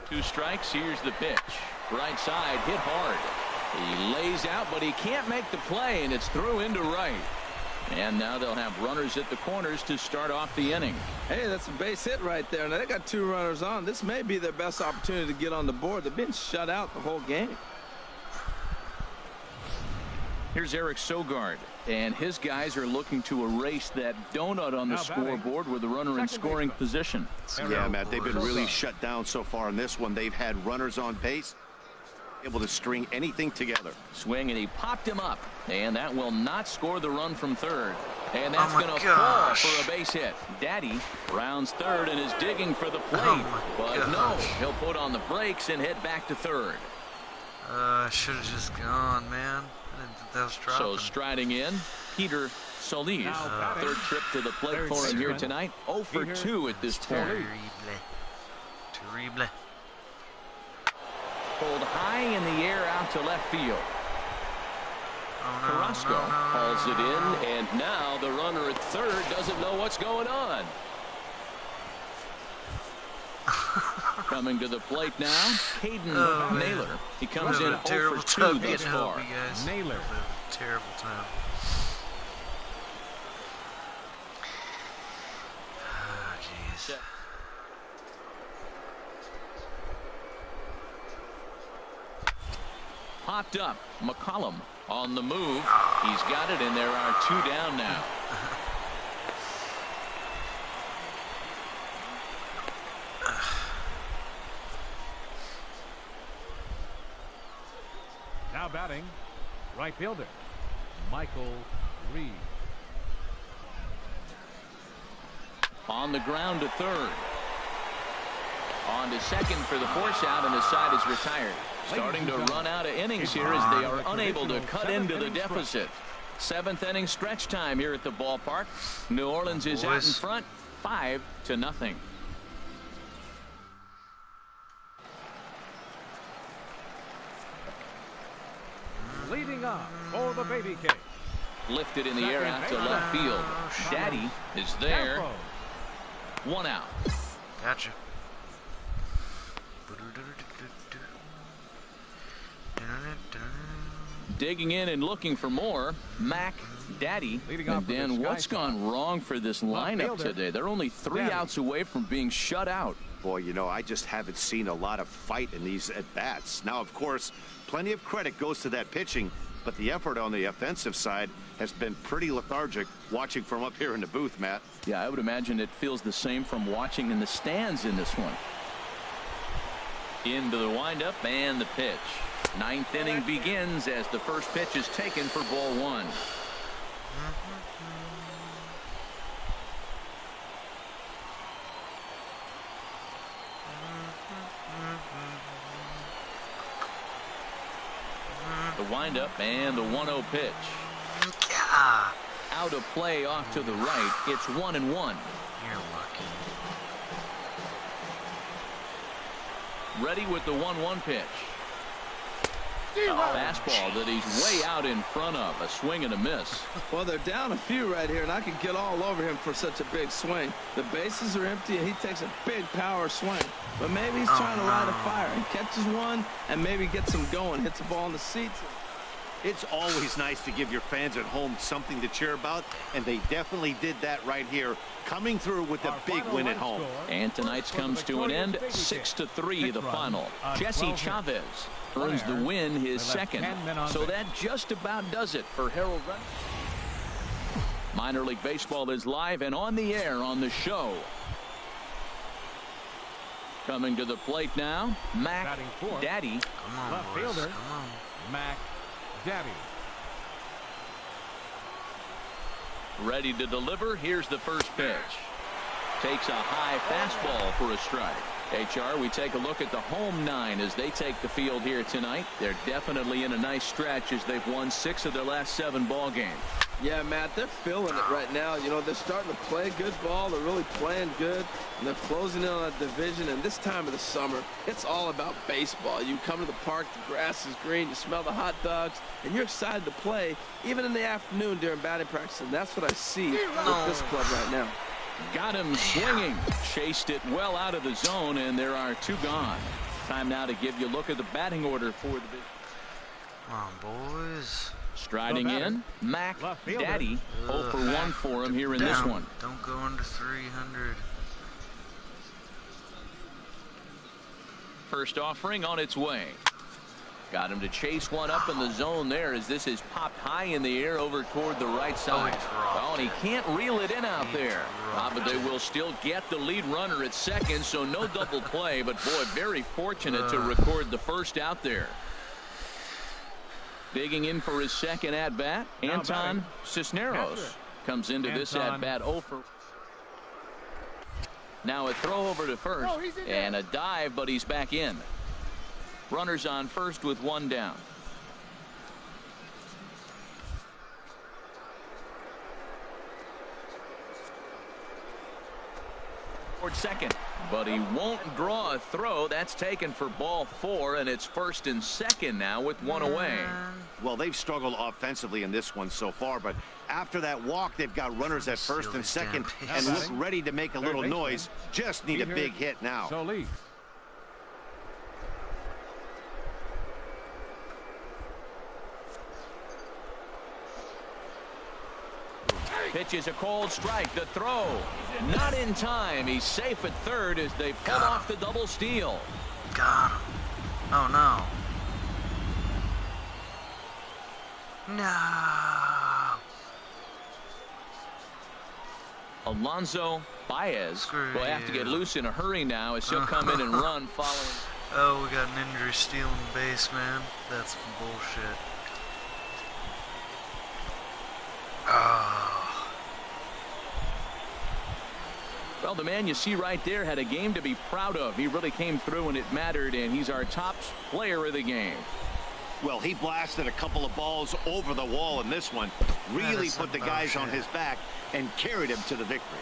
Speaker 1: Two strikes. Here's the pitch. Right side, hit hard. He lays out, but he can't make the play, and it's through into right. And now they'll have runners at the corners to start off the inning.
Speaker 2: Hey, that's a base hit right there. Now they got 2 runners on. This may be their best opportunity to get on the board. They've been shut out the whole game.
Speaker 1: Here's Eric Sogard, and his guys are looking to erase that donut on the scoreboard with a runner in scoring position.
Speaker 5: Yeah, Matt, they've been really shut down so far in this one. They've had runners on base, able to string anything together.
Speaker 1: Swing, and he popped him up, and that will not score the run from third. And that's going to fall for a base hit. Daddy rounds third and is digging for the plate, but no, he'll put on the brakes and head back to third.
Speaker 8: I should have just gone, man. I didn't think that was dropping.
Speaker 1: So striding in, Peter Solis. Third trip to the plate for him here tonight. 0 for 2 at this point.
Speaker 8: Terrible.
Speaker 1: Pulled high in the air out to left field. Carrasco hauls it in, and now the runner at third doesn't know what's going on. Coming to the plate now, Hayden Naylor. He comes in 0 for 2 thus far.
Speaker 3: Naylor.
Speaker 8: Terrible time. Oh, jeez.
Speaker 1: Popped up. McCollum on the move. He's got it, and there are 2 down now.
Speaker 3: Now batting, right fielder, Michael Reed.
Speaker 1: On the ground to third. On to second for the force out, and the side is retired. Starting to run out of innings here as they are unable to cut into the deficit. 7th inning stretch time here at the ballpark. New Orleans is out in front, 5-0.
Speaker 3: Leading off for the baby cake.
Speaker 1: Lifted in the air out to left field. Daddy is there. 1 out.
Speaker 8: Gotcha.
Speaker 1: Digging in and looking for more, Mac Daddy. And then what's gone wrong for this lineup today? They're only 3 outs away from being shut out.
Speaker 5: Boy, you know, I just haven't seen a lot of fight in these at-bats. Now, of course, plenty of credit goes to that pitching, but the effort on the offensive side has been pretty lethargic watching from up here in the booth, Matt.
Speaker 1: Yeah, I would imagine it feels the same from watching in the stands in this one. Into the windup and the pitch. 9th inning begins as the first pitch is taken for ball 1. The windup and the 1-0 pitch. Out of play off to the right. It's 1-1.
Speaker 8: You're lucky.
Speaker 1: ready with the 1-1 pitch. A fastball that he's way out in front of. A swing and a miss.
Speaker 2: Well, they're down a few right here, and I could get all over him for such a big swing. The bases are empty, and he takes a big power swing. But maybe he's trying to light a fire. He catches one and maybe gets him going, hits the ball in the seats.
Speaker 5: It's always nice to give your fans at home something to cheer about, and they definitely did that right here, coming through with a big win at home.
Speaker 1: And tonight's comes to an end, 6-3 the final. Jesse Chavez earns the win, his second. So that just about does it for Harold Reynolds. Minor League Baseball is live and on the air on the show. Coming to the plate now, Mac Daddy.
Speaker 8: Come on,
Speaker 3: Left
Speaker 8: boys.
Speaker 3: fielder.
Speaker 8: Come on.
Speaker 3: Mac Daddy.
Speaker 1: Ready to deliver. Here's the first pitch. Takes a high fastball for a strike. HR, we take a look at the home 9 as they take the field here tonight. They're definitely in a nice stretch as they've won 6 of their last 7 ball games.
Speaker 2: Yeah, Matt, they're feeling it right now. You know, they're starting to play good ball. They're really playing good, and they're closing in on that division. And this time of the summer, it's all about baseball. You come to the park, the grass is green, you smell the hot dogs, and you're excited to play, even in the afternoon during batting practice. And that's what I see with this club right now.
Speaker 1: Got him swinging. Chased it well out of the zone, and there are 2 gone. Time now to give you a look at the batting order for the big.
Speaker 8: Come on, boys.
Speaker 1: Striding in, Mac Daddy. 0 for 1 for him here in
Speaker 8: Down.
Speaker 1: this one.
Speaker 8: Don't go under 300.
Speaker 1: First offering on its way. Got him to chase one up in the zone there as this is popped high in the air over toward the right side. Oh, and he can't reel it in out there. But they will still get the lead runner at second, so no double play. But, boy, very fortunate to record the first out there. Digging in for his second at-bat, Anton Cisneros comes into this at-bat 0 for. Now a throw over to first, and a dive, but he's back in. Runners on first with 1 down. Toward second, but he won't draw a throw. That's taken for ball 4, and it's first and second now with 1 away.
Speaker 5: Well, they've struggled offensively in this one so far, but after that walk, they've got runners at first and second and look ready to make a little noise. Just need a big hit now.
Speaker 3: Solis.
Speaker 1: Pitch is a cold strike. The throw not in time. He's safe at third as they pull off the double steal.
Speaker 8: Got him. Oh, no. No.
Speaker 1: Alonso Baez will have to get loose in a hurry now as he'll come in and run following.
Speaker 8: Oh, we got an injury stealing base, man. That's some bullshit.
Speaker 1: Well, the man you see right there had a game to be proud of. He really came through when it mattered, and he's our top player of the game.
Speaker 5: Well, he blasted a couple of balls over the wall in this one. Really put the guys on his back and carried him to the victory.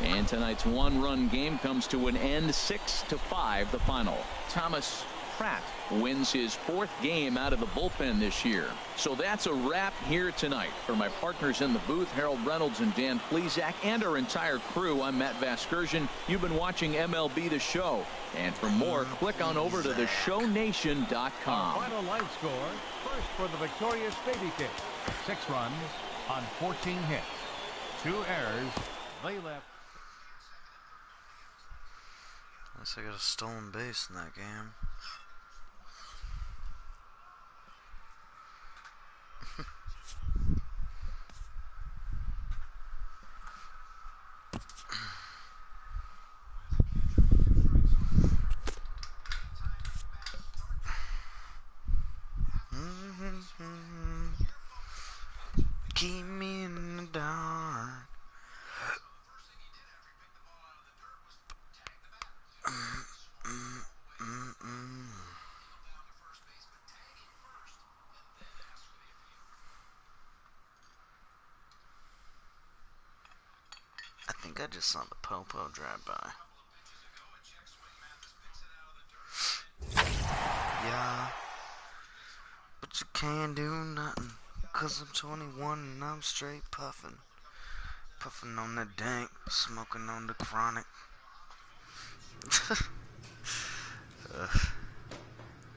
Speaker 1: And tonight's 1-run game comes to an end, 6-5 the final. Thomas Pratt wins his 4th game out of the bullpen this year. So that's a wrap here tonight. For my partners in the booth, Harold Reynolds and Dan Plesac, and our entire crew, I'm Matt Vasgersian. You've been watching MLB The Show. And for more, click on over to theshownation.com.
Speaker 3: Final line score, first for the victorious Baby Kick. 6 runs on 14 hits. 2 errors. They left.
Speaker 8: Unless I got a stolen base in that game. Keep me in the dark. I think I just saw the Popo drive by. can't do nothing, 'cause I'm 21 and I'm straight puffing. Puffing on the dank, smoking on the chronic.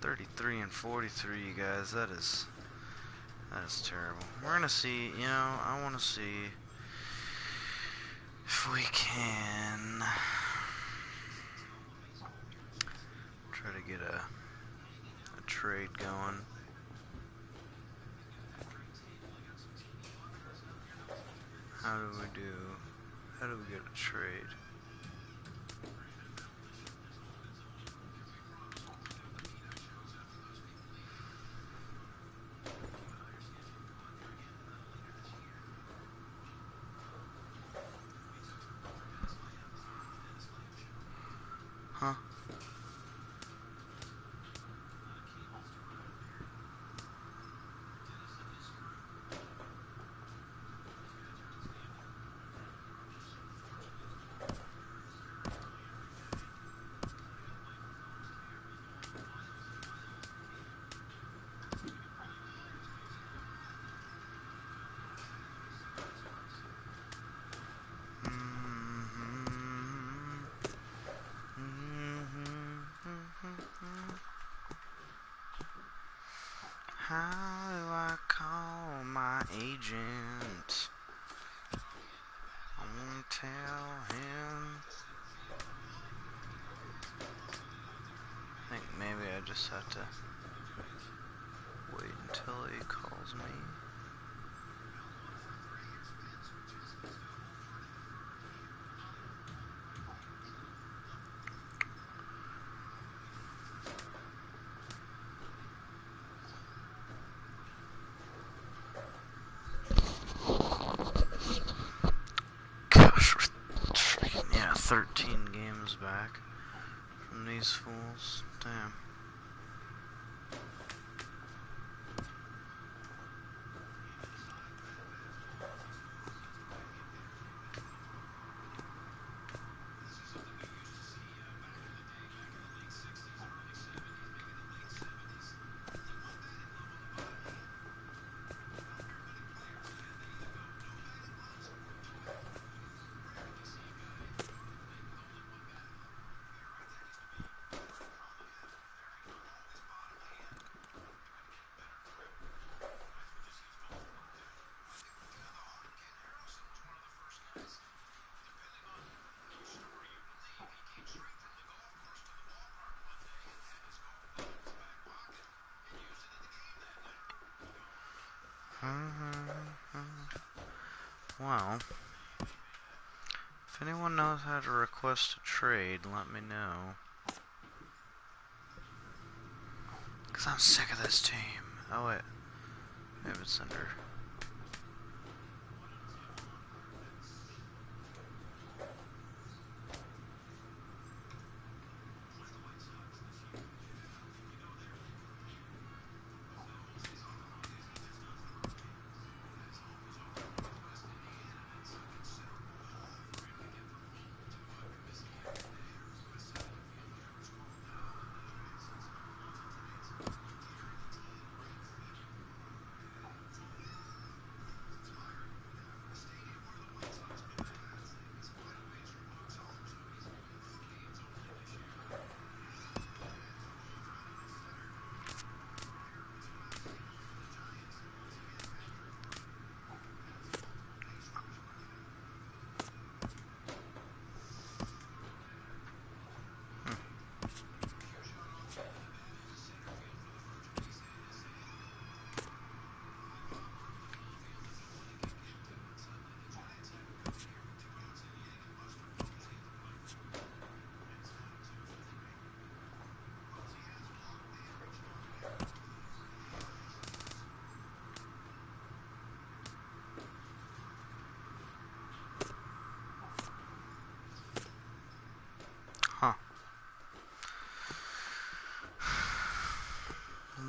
Speaker 8: 33 and 43, you guys. That is terrible. We're gonna see. You know, I want to see if we can try to get a trade going. How do we do? How do we get a trade? Huh? How do I call my agent? I won't tell him. I think maybe I just have to wait until he calls me. Gosh, we're freaking, yeah, 13 games back from these fools. Damn. Well, if anyone knows how to request a trade, let me know. 'Cause I'm sick of this team. Oh wait, maybe it's under. Huh.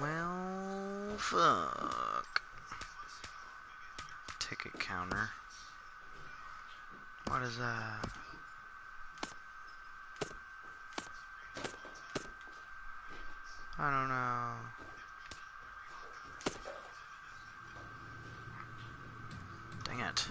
Speaker 8: Well, fuck. Ticket counter. What is that? I don't know. that.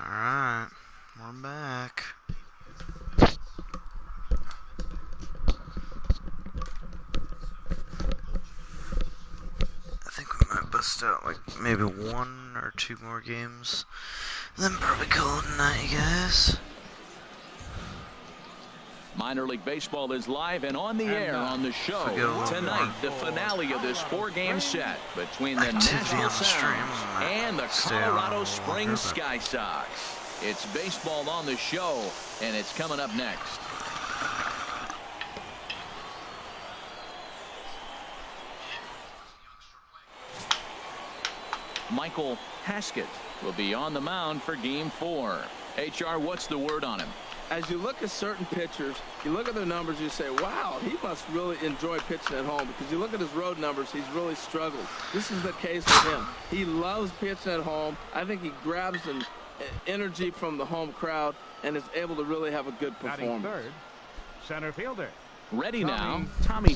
Speaker 8: Alright, we're back. I think we might bust out like maybe 1 or 2 more games. Then probably call it a night, you guys.
Speaker 1: Minor League Baseball is live and on the air on the show. Tonight, the finale of this 4-game set between the Nashville Sounds and the Colorado Springs Sky Sox. It's baseball on the show, and it's coming up next. Michael Haskett will be on the mound for Game 4. HR, what's the word on him?
Speaker 2: As you look at certain pitchers, you look at their numbers, you say, wow, he must really enjoy pitching at home, because you look at his road numbers, he's really struggled. This is the case with him. He loves pitching at home. I think he grabs an energy from the home crowd and is able to really have a good performance.
Speaker 3: Third, center fielder.
Speaker 1: Ready now, Tommy.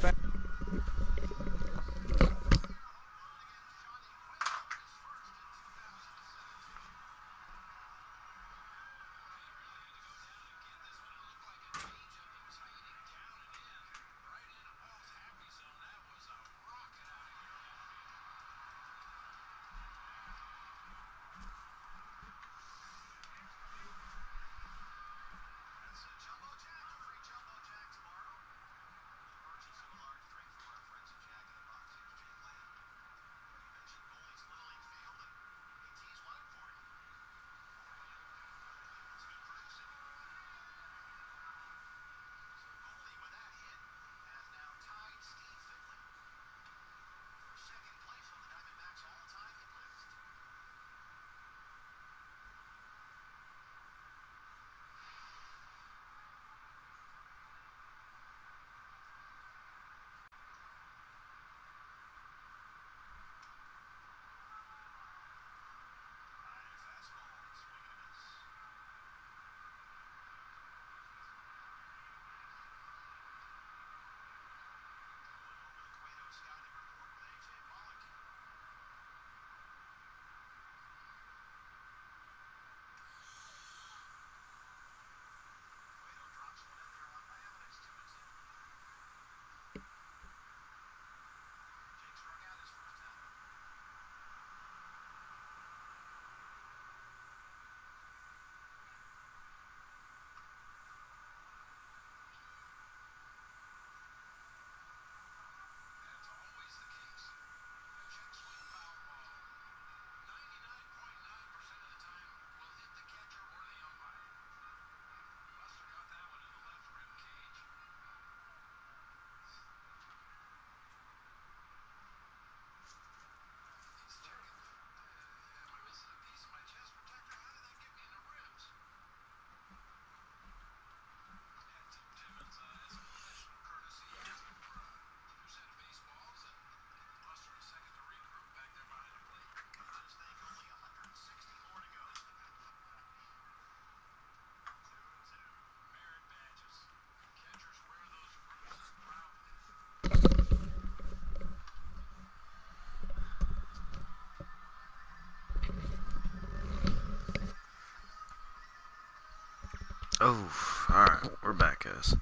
Speaker 8: Oh, alright. We're back, guys.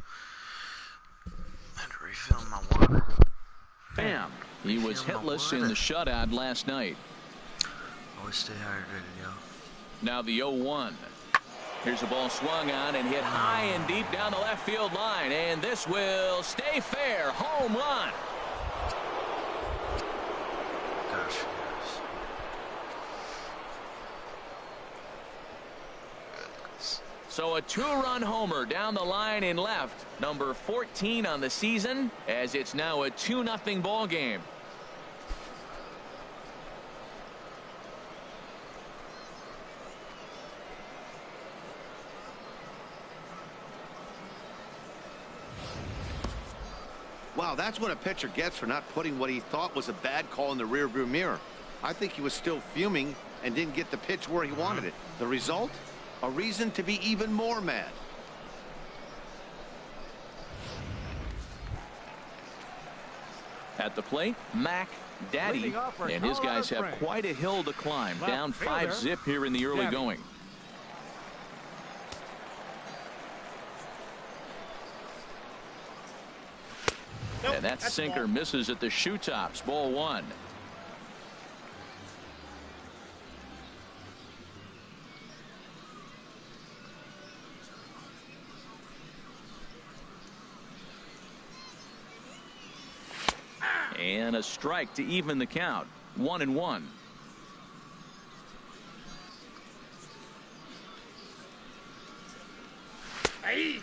Speaker 8: Had to refill my water.
Speaker 1: Bam. He was hitless in the shutout last night.
Speaker 8: Always stay hydrated, y'all.
Speaker 1: Now the 0-1. Here's a ball swung on and hit high and deep down the left field line. And this will stay fair. Home run.
Speaker 8: Gosh, yes. Goodness.
Speaker 1: So a 2-run homer down the line in left. Number 14 on the season, as it's now a 2-0 ball game.
Speaker 5: Wow, that's what a pitcher gets for not putting what he thought was a bad call in the rearview mirror. I think he was still fuming and didn't get the pitch where he wanted it. The result? A reason to be even more mad.
Speaker 1: At the plate, Mac Daddy, and his guys have quite a hill to climb. Down 5-zip here in the early going. And that sinker misses at the shoe tops. Ball 1. And a strike to even the count. 1-1.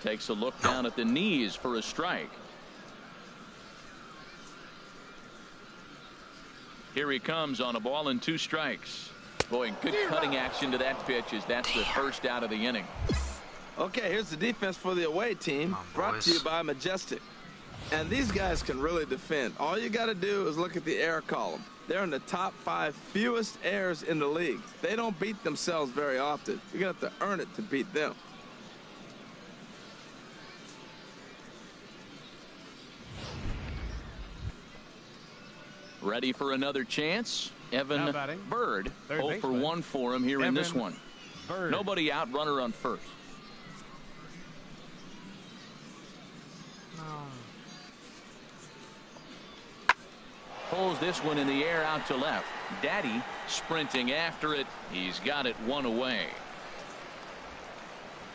Speaker 1: Takes a look down at the knees for a strike. Here he comes on a ball and 2 strikes. Boy, good cutting action to that pitch as that's the first out of the inning.
Speaker 2: Okay, here's the defense for the away team, brought to you by Majestic. And these guys can really defend. All you got to do is look at the error column. They're in the top 5 fewest errors in the league. They don't beat themselves very often. You're going to have to earn it to beat them.
Speaker 1: Ready for another chance? Evan Bird. 0 for 1 for him here in this one. Nobody out, runner on first. Pulls this one in the air out to left. Daddy sprinting after it. He's got it 1 away.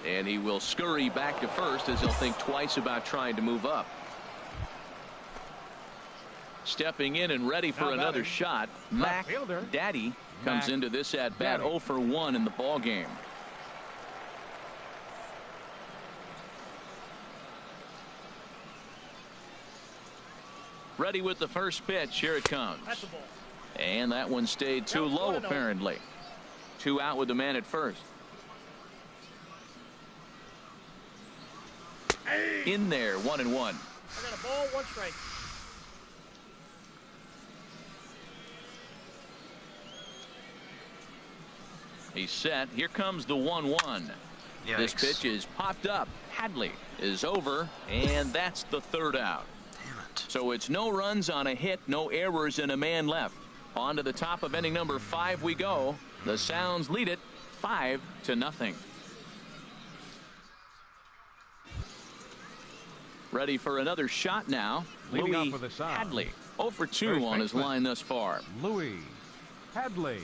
Speaker 1: And he will scurry back to first as he'll think twice about trying to move up. Stepping in and ready for another shot. Mac Daddy comes into this at bat 0 for 1 in the ball game. Ready with the first pitch. Here it comes. And that one stayed too low apparently. 2 out with the man at first. In there, 1-1.
Speaker 9: I got a ball, 1 strike.
Speaker 1: He's set. Here comes the 1-1. This pitch is popped up. Hadley is over, and that's the 3rd out.
Speaker 8: Damn it.
Speaker 1: So it's no runs on a hit, no errors, and a man left. On to the top of inning number 5 we go. The Sounds lead it 5-0. Ready for another shot now. Louis Hadley. 0 for 2 on his line thus far.
Speaker 3: Louis Hadley.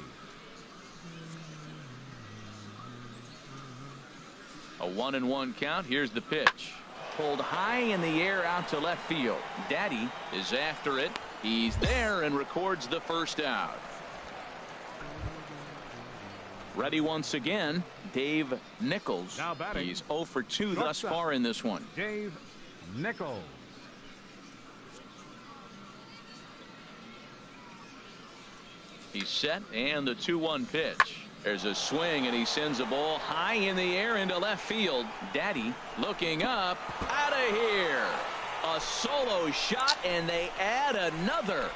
Speaker 1: A 1-1 count. Here's the pitch. Pulled high in the air out to left field. Daddy is after it. He's there and records the first out. Ready once again, Dave Nichols.
Speaker 3: Now batting.
Speaker 1: He's 0 for 2 thus far in this one.
Speaker 3: Dave Nichols.
Speaker 1: He's set, and the 2-1 pitch. There's a swing, and he sends a ball high in the air into left field. Daddy looking up. Out of here. A solo shot, and they add another.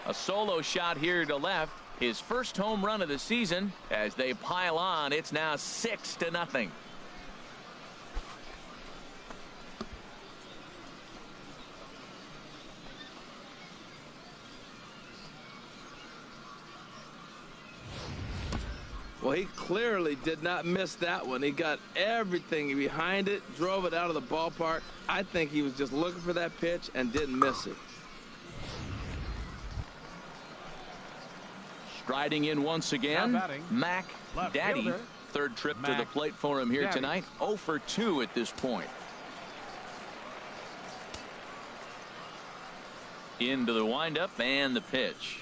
Speaker 1: A solo shot here to left. His first home run of the season. As they pile on, it's now 6-0.
Speaker 2: Well, he clearly did not miss that one. He got everything behind it, drove it out of the ballpark. I think he was just looking for that pitch and didn't miss it.
Speaker 1: Striding in once again, Mac Daddy.
Speaker 3: fielder.
Speaker 1: Third trip to the
Speaker 3: Mac
Speaker 1: plate for him here
Speaker 3: Daddy.
Speaker 1: tonight. 0 for 2 at this point. Into the windup and the pitch.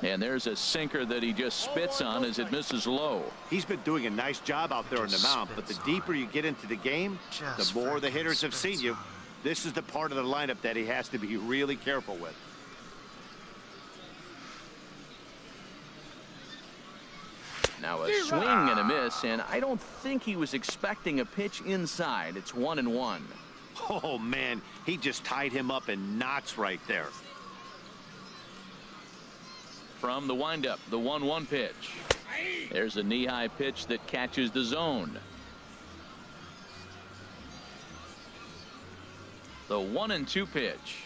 Speaker 1: And there's a sinker that he just spits on as it misses low.
Speaker 5: He's been doing a nice job out there on the mound, but the deeper you get into the game, the more the hitters have seen you. This is the part of the lineup that he has to be really careful with.
Speaker 1: Now a swing and a miss, and I don't think he was expecting a pitch inside. It's 1-1.
Speaker 5: Oh, man, he just tied him up in knots right there.
Speaker 1: From the windup, the 1-1 pitch. There's a knee-high pitch that catches the zone. The 1-2 pitch.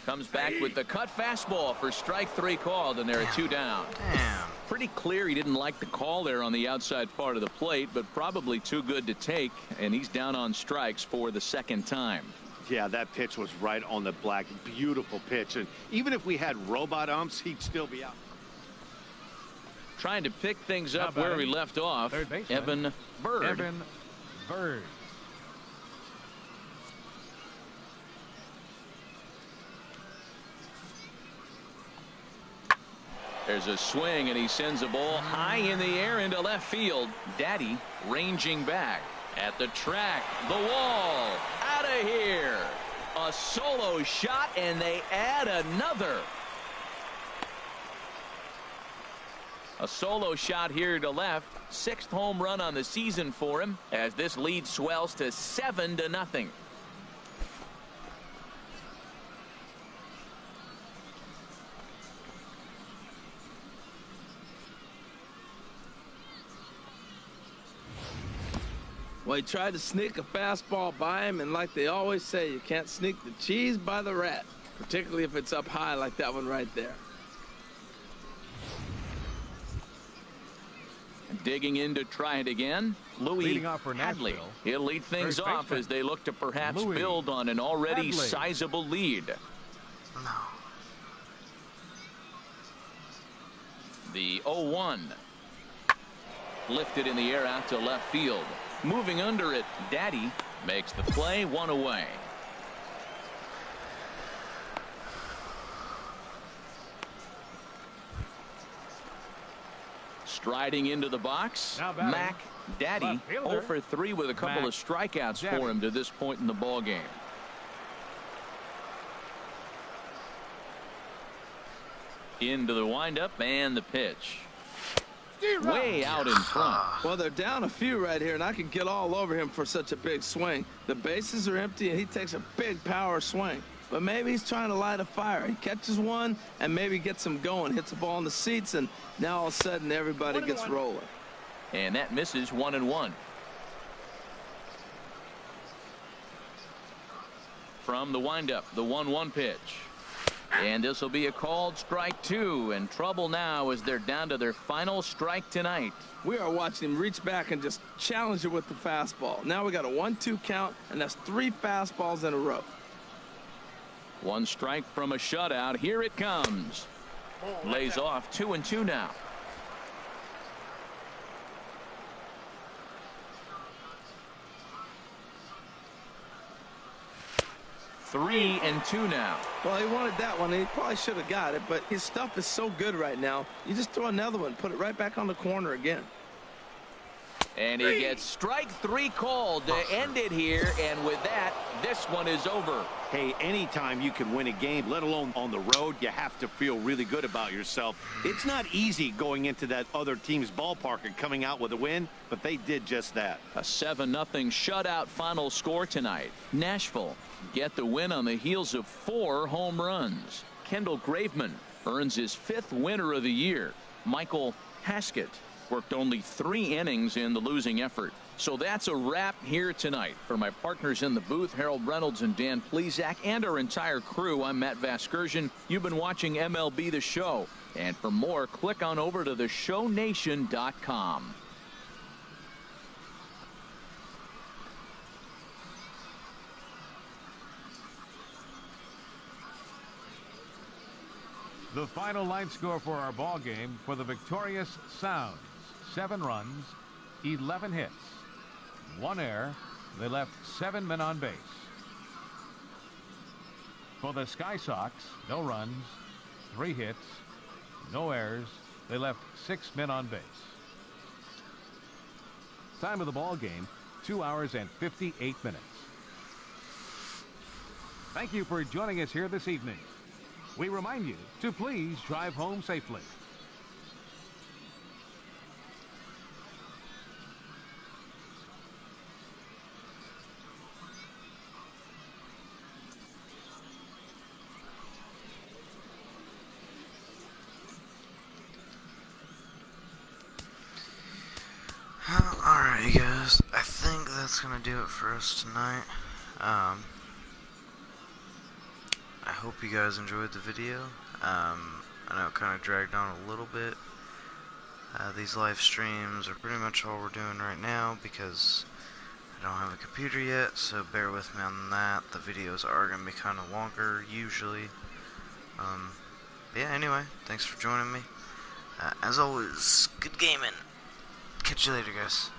Speaker 1: Comes back with the cut fastball for strike 3 called, and there are 2 down. Pretty clear he didn't like the call there on the outside part of the plate, but probably too good to take, and he's down on strikes for the second time.
Speaker 5: Yeah, that pitch was right on the black. Beautiful pitch. And even if we had robot umps, he'd still be out.
Speaker 1: Trying to pick things up where we left off, Evan Bird.
Speaker 3: Evan Bird.
Speaker 1: There's a swing, and he sends a ball high in the air into left field. Daddy ranging back at the track. The wall. Out of here. A solo shot, and they add another. A solo shot here to left. 6th home run on the season for him as this lead swells to 7-0.
Speaker 2: Well, he tried to sneak a fastball by him, and like they always say, you can't sneak the cheese by the rat, particularly if it's up high like that one right there.
Speaker 1: Digging in to try it again, Louis Hadley. He'll lead things off as they look to perhaps build on an already sizable lead.
Speaker 8: No.
Speaker 1: The 0-1. Lifted in the air out to left field. Moving under it, Daddy makes the play, 1 away. Striding into the box, Mac Daddy 0 for 3 with a couple of strikeouts for him to this point in the ball game. Into the windup and the pitch. Way out in front.
Speaker 2: Well, they're down a few right here, and I can get all over him for such a big swing. The bases are empty, and he takes a big power swing. But maybe he's trying to light a fire. He catches one and maybe gets him going, hits the ball in the seats, and now all of a sudden everybody gets rolling.
Speaker 1: And that misses 1-1. From the windup, the 1-1 pitch. And this will be a called strike 2, and trouble now as they're down to their final strike tonight.
Speaker 2: We are watching him reach back and just challenge it with the fastball. Now we got a 1-2 count, and that's 3 fastballs in a row.
Speaker 1: 1 strike from a shutout. Here it comes. Lays off 2-2 now. 3-2 now.
Speaker 2: Well, he wanted that one. He probably should have got it, but his stuff is so good right now. You just throw another one, put it right back on the corner again.
Speaker 1: And he gets strike 3 called to end it here, and with that, this one is over.
Speaker 5: Hey, anytime you can win a game, let alone on the road, you have to feel really good about yourself. It's not easy going into that other team's ballpark and coming out with a win, but they did just that.
Speaker 1: A 7-0 shutout final score tonight. Nashville get the win on the heels of 4 home runs. Kendall Graveman earns his 5th winner of the year. Michael Haskett worked only 3 innings in the losing effort. So that's a wrap here tonight. For my partners in the booth, Harold Reynolds and Dan Plesac, and our entire crew, I'm Matt Vasgersian. You've been watching MLB The Show. And for more, click on over to theshownation.com.
Speaker 3: The final line score for our ball game for the victorious Sounds: 7 runs, 11 hits, 1 error. They left 7 men on base. For the Sky Sox, no runs, 3 hits, no errors. They left 6 men on base. Time of the ball game, 2 hours and 58 minutes. Thank you for joining us here this evening. We remind you to please drive home safely.
Speaker 8: Alright, guys, I think that's gonna do it for us tonight. I hope you guys enjoyed the video. I know it kind of dragged on a little bit. These live streams are pretty much all we're doing right now because I don't have a computer yet, so bear with me on that. The videos are going to be kind of longer, usually. But yeah, anyway, thanks for joining me. As always, good gaming. Catch you later, guys.